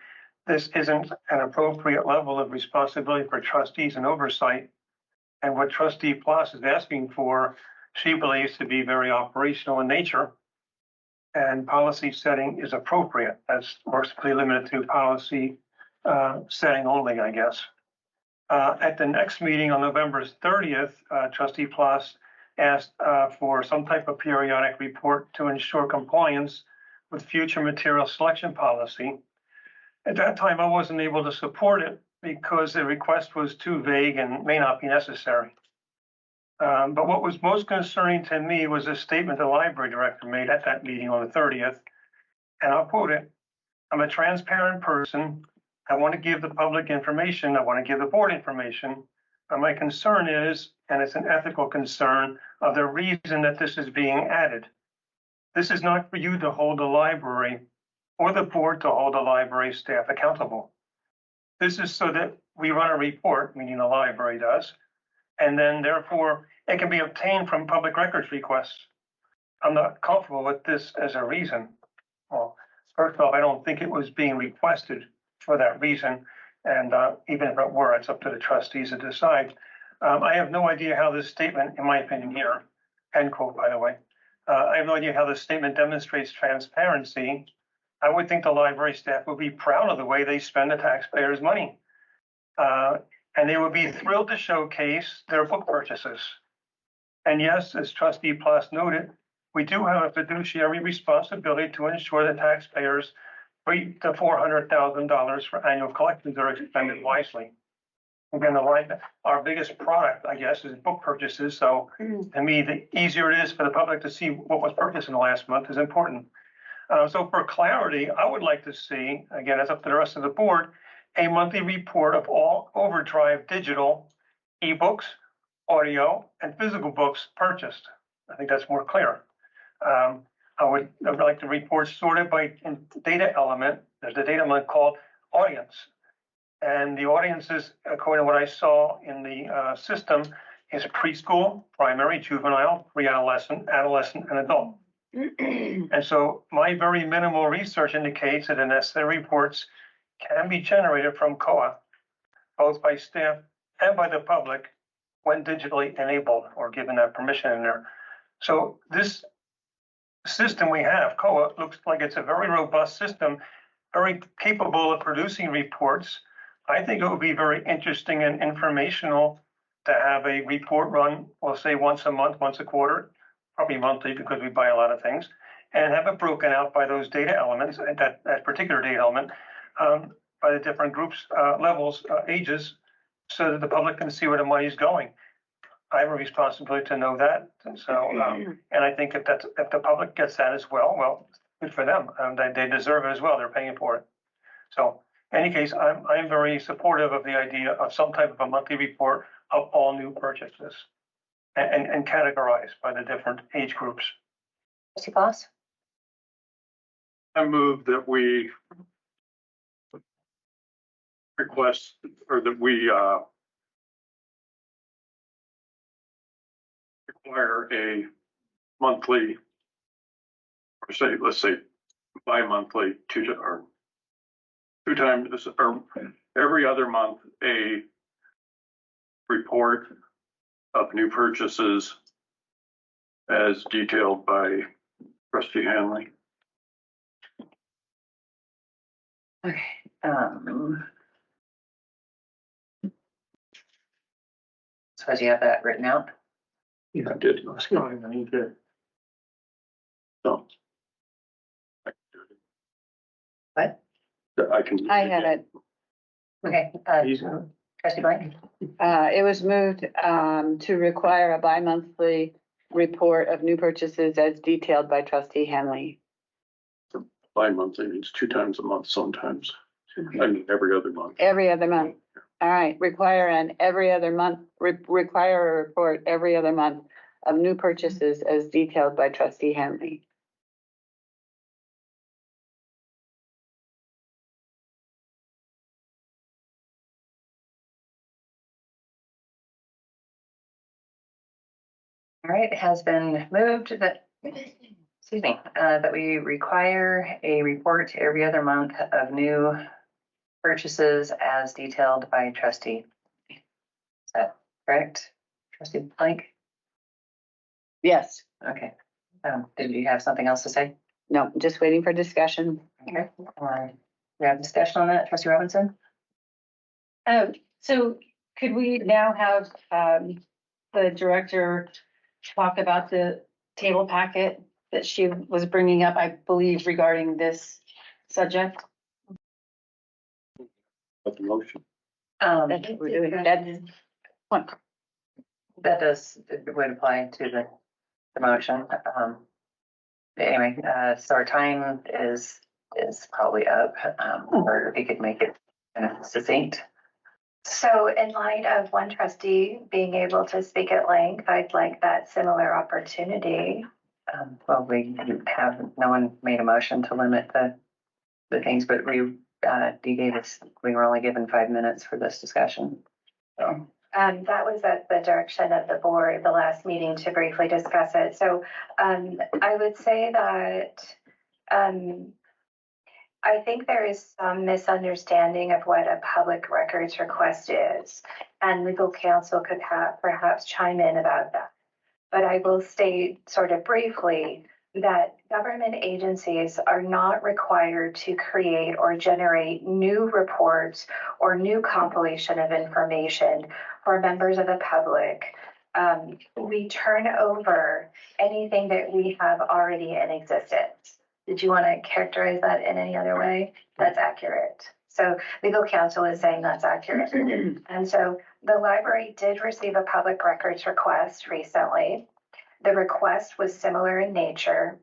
this isn't an appropriate level of responsibility for trustees and oversight. And what Trustee Plus is asking for, she believes to be very operational in nature. And policy setting is appropriate. That's mostly limited to policy setting only, I guess. At the next meeting on November 30th, Trustee Plus asked for some type of periodic report to ensure compliance with future material selection policy. At that time, I wasn't able to support it because the request was too vague and may not be necessary. But what was most concerning to me was a statement the library director made at that meeting on the 30th, and I'll quote it. I'm a transparent person. I want to give the public information. I want to give the board information. But my concern is, and it's an ethical concern, of the reason that this is being added. This is not for you to hold the library or the board to hold the library staff accountable. This is so that we run a report, meaning the library does, and then therefore it can be obtained from public records requests. I'm not comfortable with this as a reason. Well, first off, I don't think it was being requested for that reason. And even if it were, it's up to the trustees to decide. I have no idea how this statement, in my opinion here, end quote, by the way, I have no idea how this statement demonstrates transparency. I would think the library staff would be proud of the way they spend the taxpayers' money. And they would be thrilled to showcase their book purchases. And yes, as Trustee Plus noted, we do have a fiduciary responsibility to ensure that taxpayers $300,000 to $400,000 for annual collections are expended wisely. Again, our biggest product, I guess, is book purchases. So to me, the easier it is for the public to see what was purchased in the last month is important. So for clarity, I would like to see, again, it's up to the rest of the board, a monthly report of all Overdrive digital ebooks, audio, and physical books purchased. I think that's more clear. I would like the report sorted by data element. There's a data element called audience. And the audiences, according to what I saw in the system, is preschool, primary, juvenile, pre-adolescent, adolescent, and adult. And so my very minimal research indicates that the necessary reports can be generated from COA, both by staff and by the public when digitally enabled or given that permission in there. So this system we have, COA, looks like it's a very robust system, very capable of producing reports. I think it would be very interesting and informational to have a report run, we'll say once a month, once a quarter, probably monthly because we buy a lot of things, and have it broken out by those data elements, that particular data element, by the different groups, levels, ages, so that the public can see where the money is going. I have a responsibility to know that. And so, and I think if the public gets that as well, well, good for them. They deserve it as well. They're paying for it. So in any case, I'm very supportive of the idea of some type of a monthly report of all new purchases and categorized by the different age groups. Trustee Foss? I move that we request, or that we require a monthly, or let's say bi-monthly, or 2 times, or every other month, a report of new purchases as detailed by Trustee Hanley. Okay. Suppose you have that written out? I did. I need to. So. What? I can. I had it. Okay, He's, trustee Blank? It was moved, to require a bi-monthly report of new purchases as detailed by trustee Henley. Bi-monthly means 2 times a month sometimes. I mean, every other month. Every other month. All right, require an every other month, require a report every other month of new purchases as detailed by trustee Henley. All right, it has been moved that, excuse me, that we require a report every other month of new purchases as detailed by trustee. Is that correct? Trustee Blank? Yes, Okay. Did you have something else to say? no, just waiting for discussion. Okay. We have discussion on that, trustee Robinson? So could we now have, the director talk about the table packet that she was bringing up, I believe, regarding this subject? But the motion. That's what we're doing. That's one. That does, it would apply to the motion. Anyway, so our time is probably up, or we could make it succinct. So in light of one trustee being able to speak at length, I'd like that similar opportunity. Well, we have, no one made a motion to limit the things, but we were only given 5 minutes for this discussion. So. That was at the direction of the board, the last meeting, to briefly discuss it. So I would say that I think there is some misunderstanding of what a public records request is, and legal counsel could perhaps chime in about that. But I will state sort of briefly that government agencies are not required to create or generate new reports or new compilation of information for members of the public. We turn over anything that we have already in existence. Did you want to characterize that in any other way? That's accurate. So legal counsel is saying that's accurate. And so the library did receive a public records request recently. The request was similar in nature.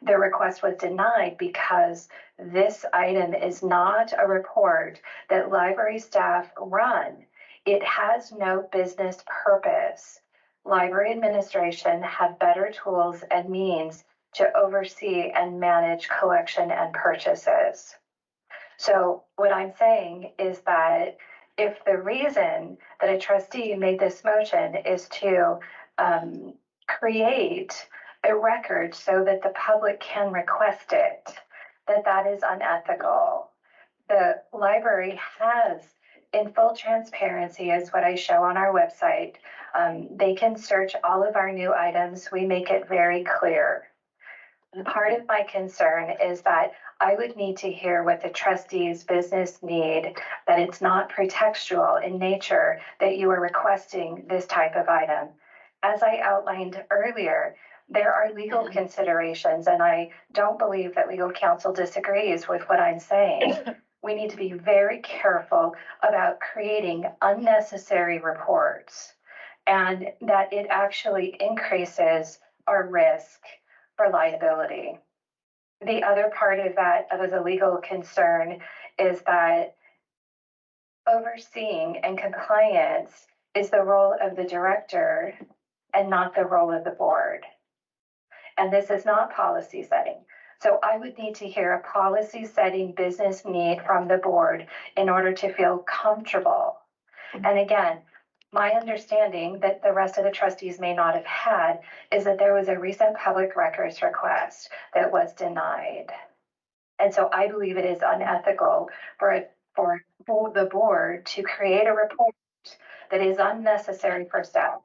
The request was denied because this item is not a report that library staff run. It has no business purpose. Library administration have better tools and means to oversee and manage collection and purchases. So what I'm saying is that if the reason that a trustee made this motion is to create a record so that the public can request it, that is unethical. The library has, in full transparency, is what I show on our website. They can search all of our new items. We make it very clear. Part of my concern is that I would need to hear what the trustees' business need, that it's not pretextual in nature that you are requesting this type of item. As I outlined earlier, there are legal considerations, and I don't believe that legal counsel disagrees with what I'm saying. We need to be very careful about creating unnecessary reports, and that it actually increases our risk for liability. The other part of that as a legal concern is that overseeing and compliance is the role of the director and not the role of the board. And this is not policy setting. So I would need to hear a policy setting business need from the board in order to feel comfortable. And again, my understanding that the rest of the trustees may not have had is that there was a recent public records request that was denied. And so I believe it is unethical for the board to create a report that is unnecessary for staff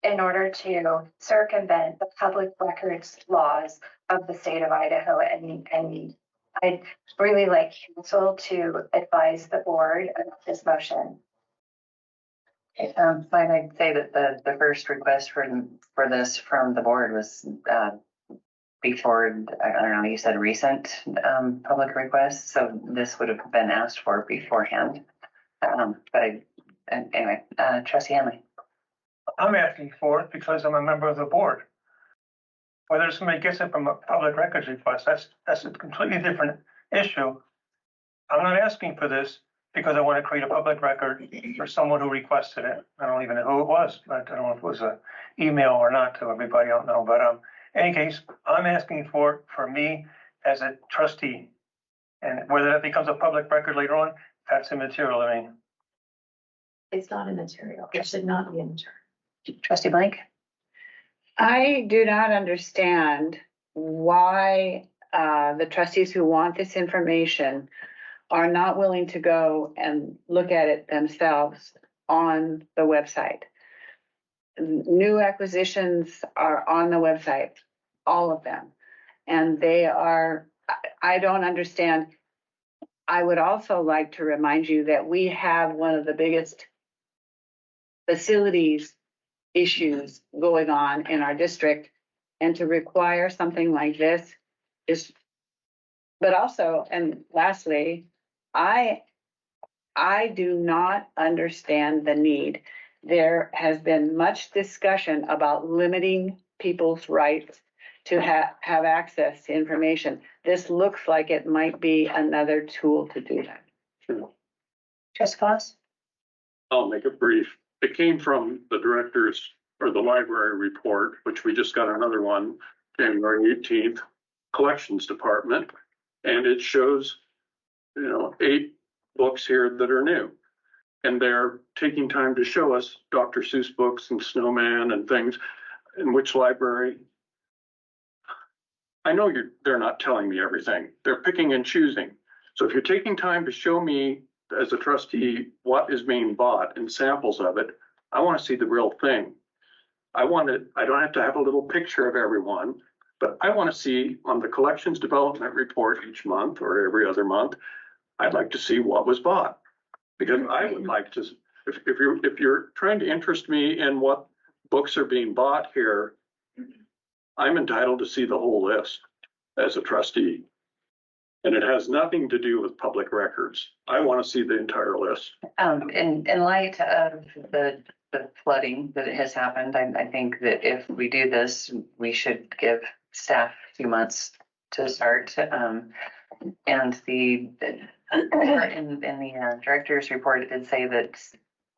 in order to circumvent the public records laws of the state of Idaho. And I'd really like council to advise the board of this motion. Fine, I'd say that the first request for this from the board was, before, I don't know, you said recent, public request, so this would have been asked for beforehand. Anyway, trustee Hanley. I'm asking for it because I'm a member of the board. Whether somebody gets it from a public records request, that's a completely different issue. I'm not asking for this because I want to create a public record for someone who requested it. I don't even know who it was. I don't know if it was an email or not to everybody. I don't know. But in any case, I'm asking for it for me as a trustee. And whether that becomes a public record later on, that's immaterial to me. It's not immaterial. It should not be immaterial. Trustee Blank? I do not understand why the trustees who want this information are not willing to go and look at it themselves on the website. New acquisitions are on the website, all of them. And they are, I don't understand. I would also like to remind you that we have one of the biggest facilities issues going on in our district, and to require something like this is, but also, and lastly, I do not understand the need. There has been much discussion about limiting people's rights to have access to information. This looks like it might be another tool to do that. Trustee Claus? I'll make it brief. It came from the director's or the library report, which we just got another one, January 18th, collections department. And it shows, 8 books here that are new. And they're taking time to show us Dr. Seuss books and Snowman and things. In which library? I know they're not telling me everything. They're picking and choosing. So if you're taking time to show me as a trustee what is being bought and samples of it, I want to see the real thing. I don't have to have a little picture of everyone, but I want to see on the collections development report each month or every other month, I'd like to see what was bought. Because I would like to, if you're trying to interest me in what books are being bought here, I'm entitled to see the whole list as a trustee. And it has nothing to do with public records. I want to see the entire list. In light of the flooding that has happened, I think that if we do this, we should give staff 2 months to start. And in the director's report, it did say that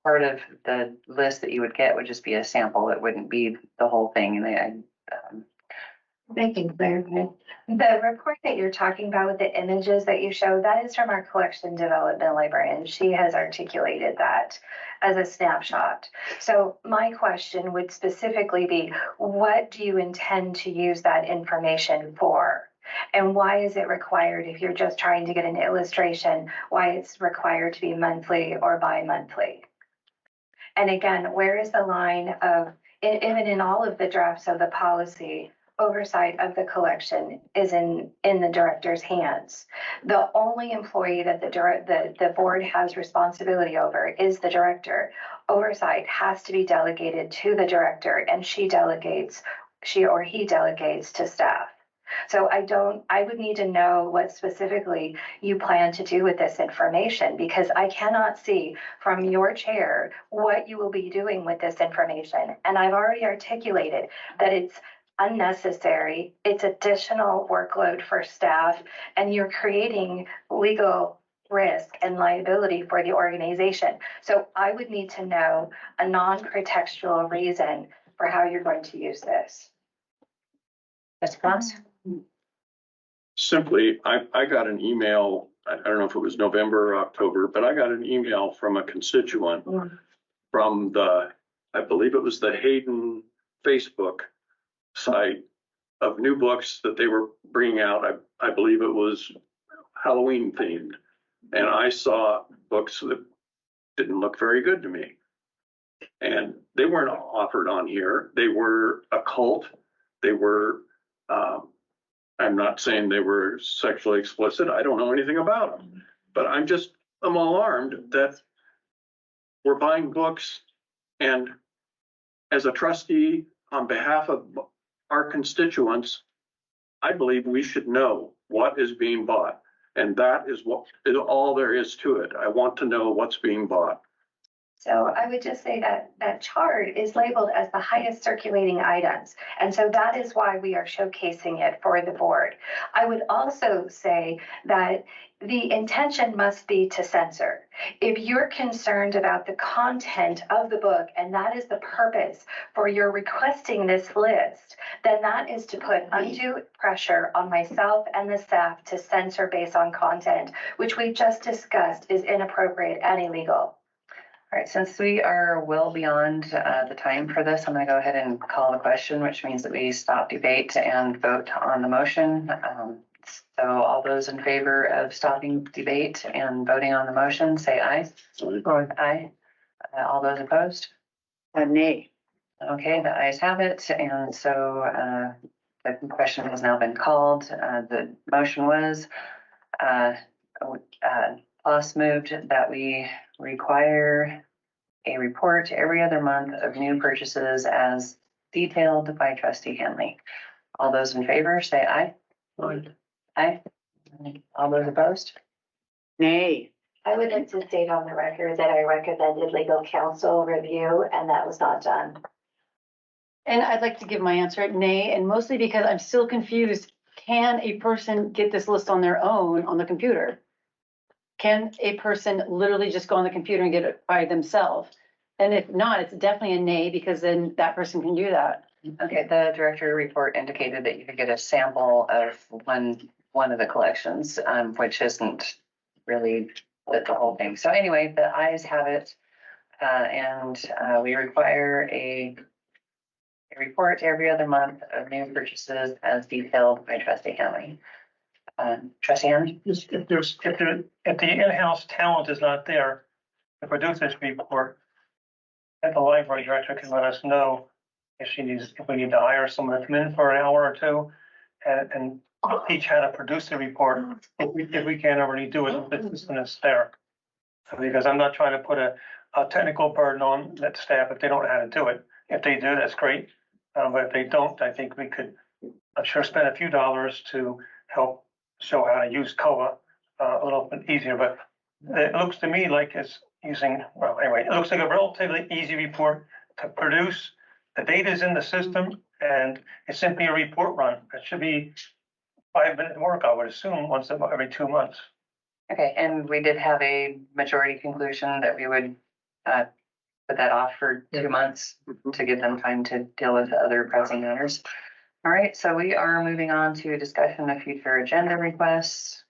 part of the list that you would get would just be a sample. It wouldn't be the whole thing. And Making clear, the report that you're talking about with the images that you show, that is from our collection development librarian. She has articulated that as a snapshot. So my question would specifically be, what do you intend to use that information for? And why is it required, if you're just trying to get an illustration, why it's required to be monthly or bi-monthly? And again, where is the line of, even in all of the drafts of the policy, oversight of the collection is in the director's hands. The only employee that the board has responsibility over is the director. Oversight has to be delegated to the director, and she or he delegates to staff. So I would need to know what specifically you plan to do with this information, because I cannot see from your chair what you will be doing with this information. And I've already articulated that it's unnecessary, it's additional workload for staff, and you're creating legal risk and liability for the organization. So I would need to know a non-pretextual reason for how you're going to use this. Mr. Claus? Simply, I got an email, I don't know if it was November or October, but I got an email from a constituent from I believe it was the Hayden Facebook site of new books that they were bringing out. I believe it was Halloween themed. And I saw books that didn't look very good to me. And they weren't offered on here. They were occult. They were, I'm not saying they were sexually explicit. I don't know anything about them. But I'm alarmed that we're buying books, and as a trustee on behalf of our constituents, I believe we should know what is being bought. And that is all there is to it. I want to know what's being bought. So I would just say that that chart is labeled as the highest circulating items. And so that is why we are showcasing it for the board. I would also say that the intention must be to censor. If you're concerned about the content of the book, and that is the purpose for your requesting this list, then that is to put undue pressure on myself and the staff to censor based on content, which we just discussed is inappropriate and illegal. All right, since we are well beyond the time for this, I'm going to go ahead and call the question, which means that we stop debate and vote on the motion. So all those in favor of stopping debate and voting on the motion, say aye. Aye. All those opposed? Nay. Okay, the ayes have it. And so the question has now been called. The motion was Plus moved that we require a report every other month of new purchases as detailed by Trustee Henley. All those in favor, say aye. Aye. All those opposed? Nay. I would like to state on the record that I recommended legal counsel review, and that was not done. And I'd like to give my answer at nay, and mostly because I'm still confused. Can a person get this list on their own on the computer? Can a person literally just go on the computer and get it by themselves? And if not, it's definitely a nay, because then that person can do that. Okay, the director report indicated that you could get a sample of one of the collections, which isn't really the whole thing. So anyway, the ayes have it, and we require a report every other month of new purchases as detailed by Trustee Henley. Trustee Henley? If the in-house talent is not there to produce this report, that the library director can let us know if we need to hire someone to come in for an hour or two and teach how to produce the report, if we can't already do it, if the system is there. Because I'm not trying to put a technical burden on that staff if they don't know how to do it. If they do, that's great. But if they don't, I think we could, I'm sure, spend a few dollars to help show how to use COA a little bit easier. But it looks to me like it's it looks like a relatively easy report to produce. The data is in the system, and it's simply a report run. It should be 5-minute work, I would assume, once every 2 months. Okay, and we did have a majority conclusion that we would put that off for 2 months to give them time to deal with other pressing matters. All right, so we are moving on to discussion of future agenda requests.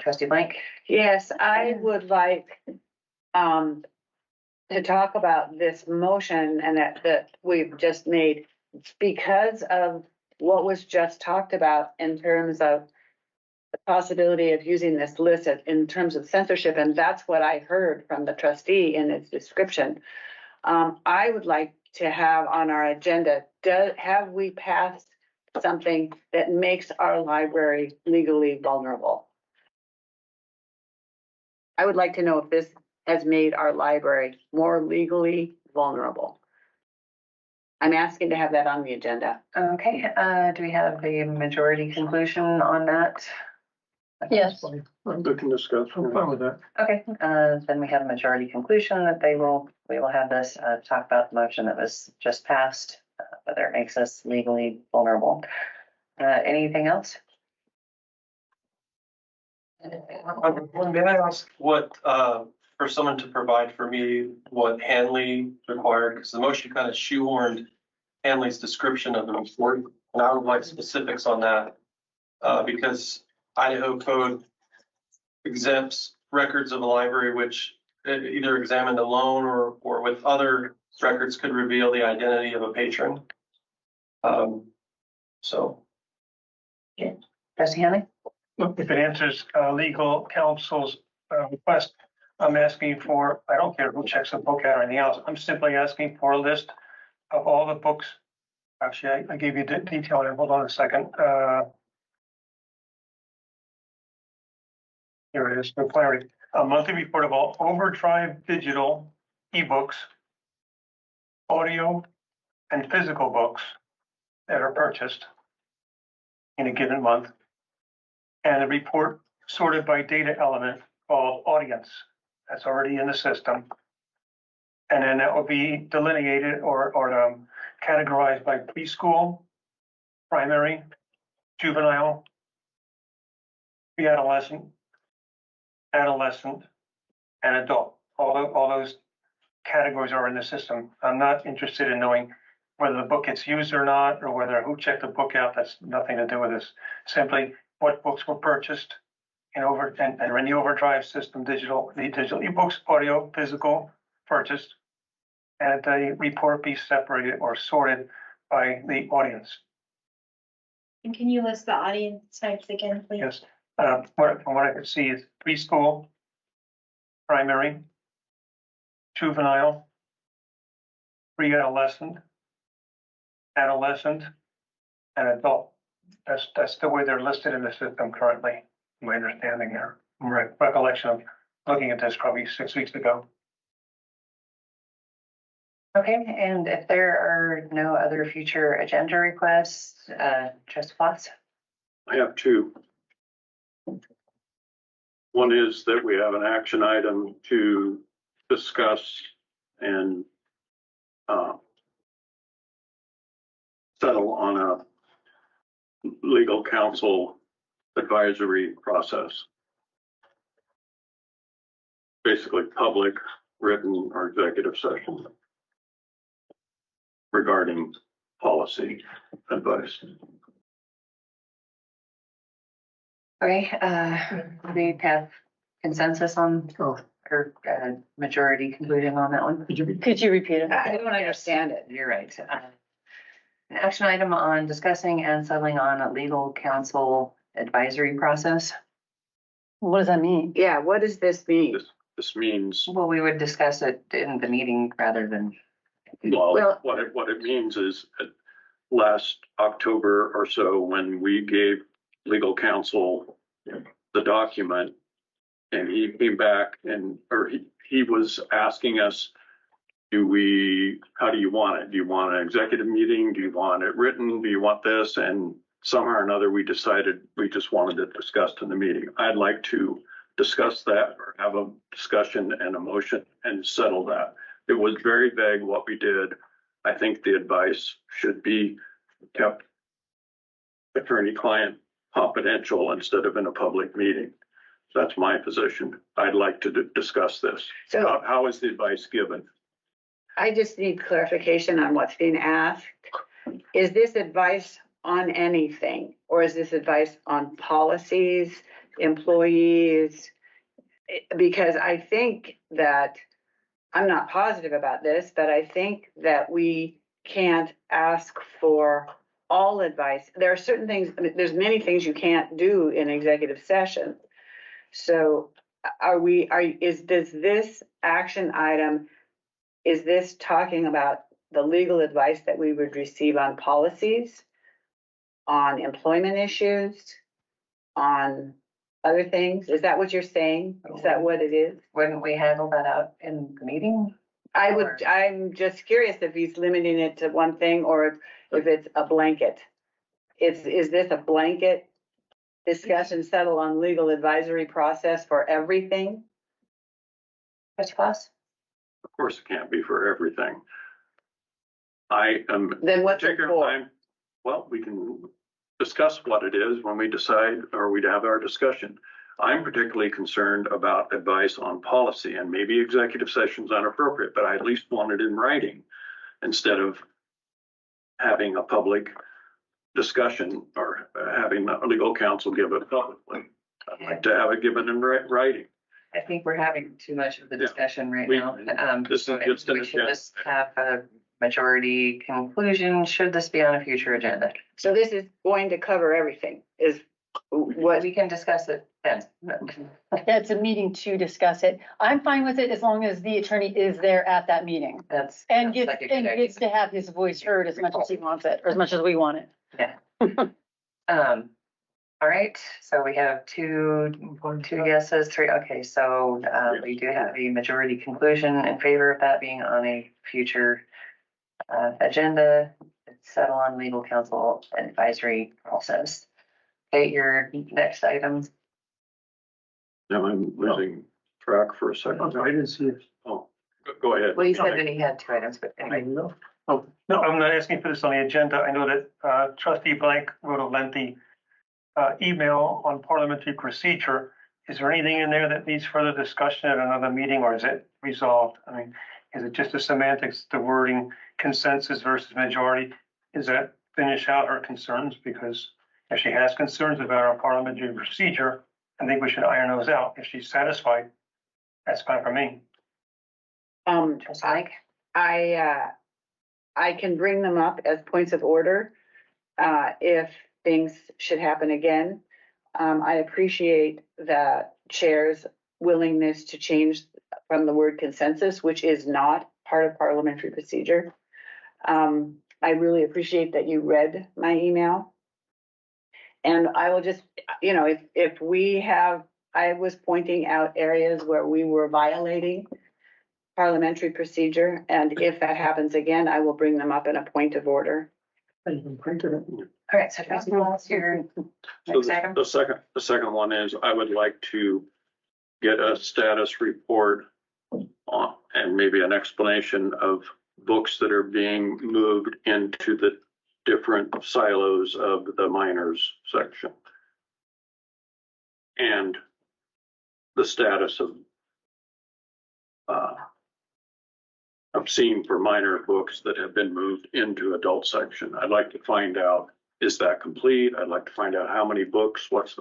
Trustee Blank? Yes, I would like to talk about this motion and that we've just made, because of what was just talked about in terms of the possibility of using this list in terms of censorship. And that's what I heard from the trustee in its description. I would like to have on our agenda, have we passed something that makes our library legally vulnerable? I would like to know if this has made our library more legally vulnerable. I'm asking to have that on the agenda. Okay, do we have a majority conclusion on that? Yes. We can discuss. I'm fine with that. Okay, then we have a majority conclusion that we will have this talk about the motion that was just passed, whether it makes us legally vulnerable. Anything else? May I ask what, for someone to provide for me what Hanley required? Because the motion kind of shoehorned Hanley's description of the report, and I would like specifics on that. Because Idaho code exempts records of a library which either examined alone or with other records could reveal the identity of a patron. So. Trustee Henley? Look, if it answers legal counsel's request, I'm asking for, I don't care who checks a book out or anything else. I'm simply asking for a list of all the books. Actually, I gave you detail there. Hold on a second. Here it is for clarity. A monthly report of all Overdrive digital ebooks, audio, and physical books that are purchased in a given month. And a report sorted by data element called audience. That's already in the system. And then that will be delineated or categorized by preschool, primary, juvenile, pre-adolescent, adolescent, and adult. All those categories are in the system. I'm not interested in knowing whether the book gets used or not, or whether who checked the book out. That's nothing to do with this. Simply what books were purchased and in the Overdrive system, the digital ebooks, audio, physical, purchased, and the report be separated or sorted by the audience. And can you list the audience types again, please? Yes, from what I could see is preschool, primary, juvenile, pre-adolescent, adolescent, and adult. That's the way they're listed in the system currently, my understanding there. My recollection of looking at this probably 6 weeks ago. Okay, and if there are no other future agenda requests, Trustee Fox? I have two. One is that we have an action item to discuss and settle on a legal counsel advisory process. Basically public, written, or executive session regarding policy advice. Okay, we have consensus on, or majority conclusion on that one? Could you repeat it? I don't understand it. You're right. An action item on discussing and settling on a legal counsel advisory process. What does that mean? Yeah, what does this mean? This means, Well, we would discuss it in the meeting rather than. well, what it means is last October or so, when we gave legal counsel the document, and he came back or he was asking us, how do you want it? Do you want an executive meeting? Do you want it written? Do you want this? And somehow or another, we decided we just wanted it discussed in the meeting. I'd like to discuss that or have a discussion and a motion and settle that. It was very vague what we did. I think the advice should be kept attorney-client confidential instead of in a public meeting. That's my position. I'd like to discuss this. So How is the advice given? I just need clarification on what's being asked. Is this advice on anything, or is this advice on policies, employees? Because I think that, I'm not positive about this, but I think that we can't ask for all advice. There are certain things, I mean, there's many things you can't do in executive session. So does this action item, is this talking about the legal advice that we would receive on policies, on employment issues, on other things? Is that what you're saying? Is that what it is? Wouldn't we handle that out in the meeting? I'm just curious if he's limiting it to one thing or if it's a blanket. Is this a blanket discussion settle on legal advisory process for everything? Trustee Fox? Of course, it can't be for everything. I am. Then what's it for? Well, we can discuss what it is when we decide, or we'd have our discussion. I'm particularly concerned about advice on policy, and maybe executive session's inappropriate, but I at least want it in writing instead of having a public discussion or having a legal counsel give it publicly. I'd like to have it given in writing. I think we're having too much of the discussion right We- now. this is just an We should agenda. just have a majority conclusion. Should this be on a future agenda? So this is going to cover everything, is what, We can discuss it then. Yeah, it's a meeting to discuss it. I'm fine with it as long as the attorney is there at that meeting. That's. And that's gets, like a good and idea. gets to have his voice heard as much as he wants it, or as much as we want it. All right, so we have two yeses, three, okay, so, we do have a majority conclusion in favor of that being on a future agenda. Settle on legal counsel advisory process. Okay, your next item. Now I'm losing track for a second. I didn't see it. Oh, go ahead. Well, you said that he had two items, but anyway. Oh, no, I'm not asking for this on the agenda. I know that trustee Blank wrote a lengthy email on parliamentary procedure. Is there anything in there that needs further discussion at another meeting, or is it resolved? I mean, is it just the semantics, the wording, consensus versus majority? Is that finish out her concerns? Because if she has concerns about our parliamentary procedure, I think we should iron those out. If she's satisfied, that's fine for me. Trustee Mike? I can bring them up as points of order, if things should happen again. I appreciate the chair's willingness to change from the word consensus, which is not part of parliamentary procedure. I really appreciate that you read my email. And I will just, if we have, I was pointing out areas where we were violating parliamentary procedure, and if that happens again, I will bring them up in a point of order. All right, so trustee Wallace, your So next item. the second one is I would like to get a status report on, and maybe an explanation of books that are being moved into the different silos of the minors section. And the status of obscene for minor books that have been moved into adult section. I'd like to find out, is that complete? I'd like to find out how many books, what's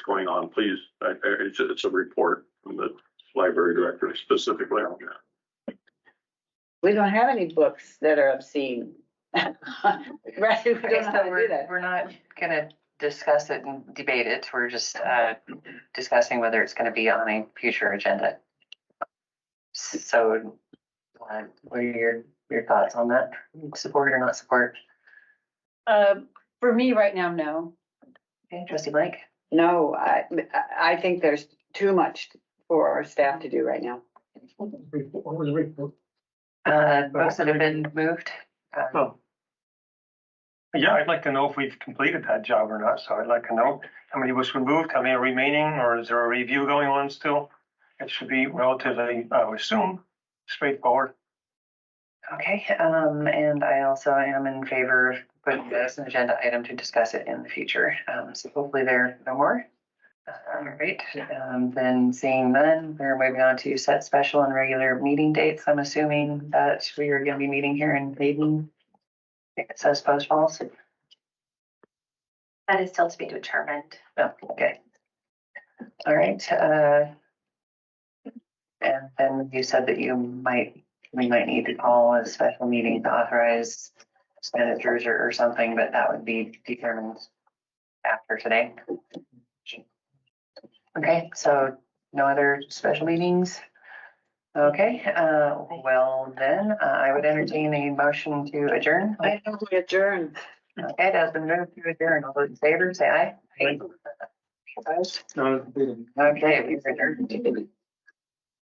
going on, please. It's a report from the library director specifically on that. We don't have any books that are obscene. Right, we don't Okay, know how to do that. we're not gonna discuss it and debate it. We're just discussing whether it's gonna be on a future agenda. So, what are your thoughts on that? Support or not support? For me right now, no. Okay, trustee Blank? No, I think there's too much for our staff to do right now. Books that have been moved. Oh. Yeah, I'd like to know if we've completed that job or not. So I'd like to know how many was removed, how many are remaining, or is there a review going on still? It should be relatively, I would assume, straightforward. Okay, and I also am in favor of putting this as an agenda item to discuss it in the future. So hopefully there are no more. All right, then seeing none, we're moving on to set special and regular meeting dates. I'm assuming that we are gonna be meeting here in Hayden. It says Post Falls. That is still to be determined. Oh, okay. All right, and then you said that we might need to call a special meeting to authorize expenditures or something, but that would be determined after today. Okay, so no other special meetings? Okay, well then, I would entertain a motion to adjourn. I know we adjourn. Okay, it has been moved to adjourn. All those in favor, say aye. Aye. Opposed? Okay, we adjourned.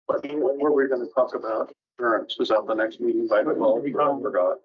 When were we going to talk about insurance? Is that the next meeting by the fall? I forgot.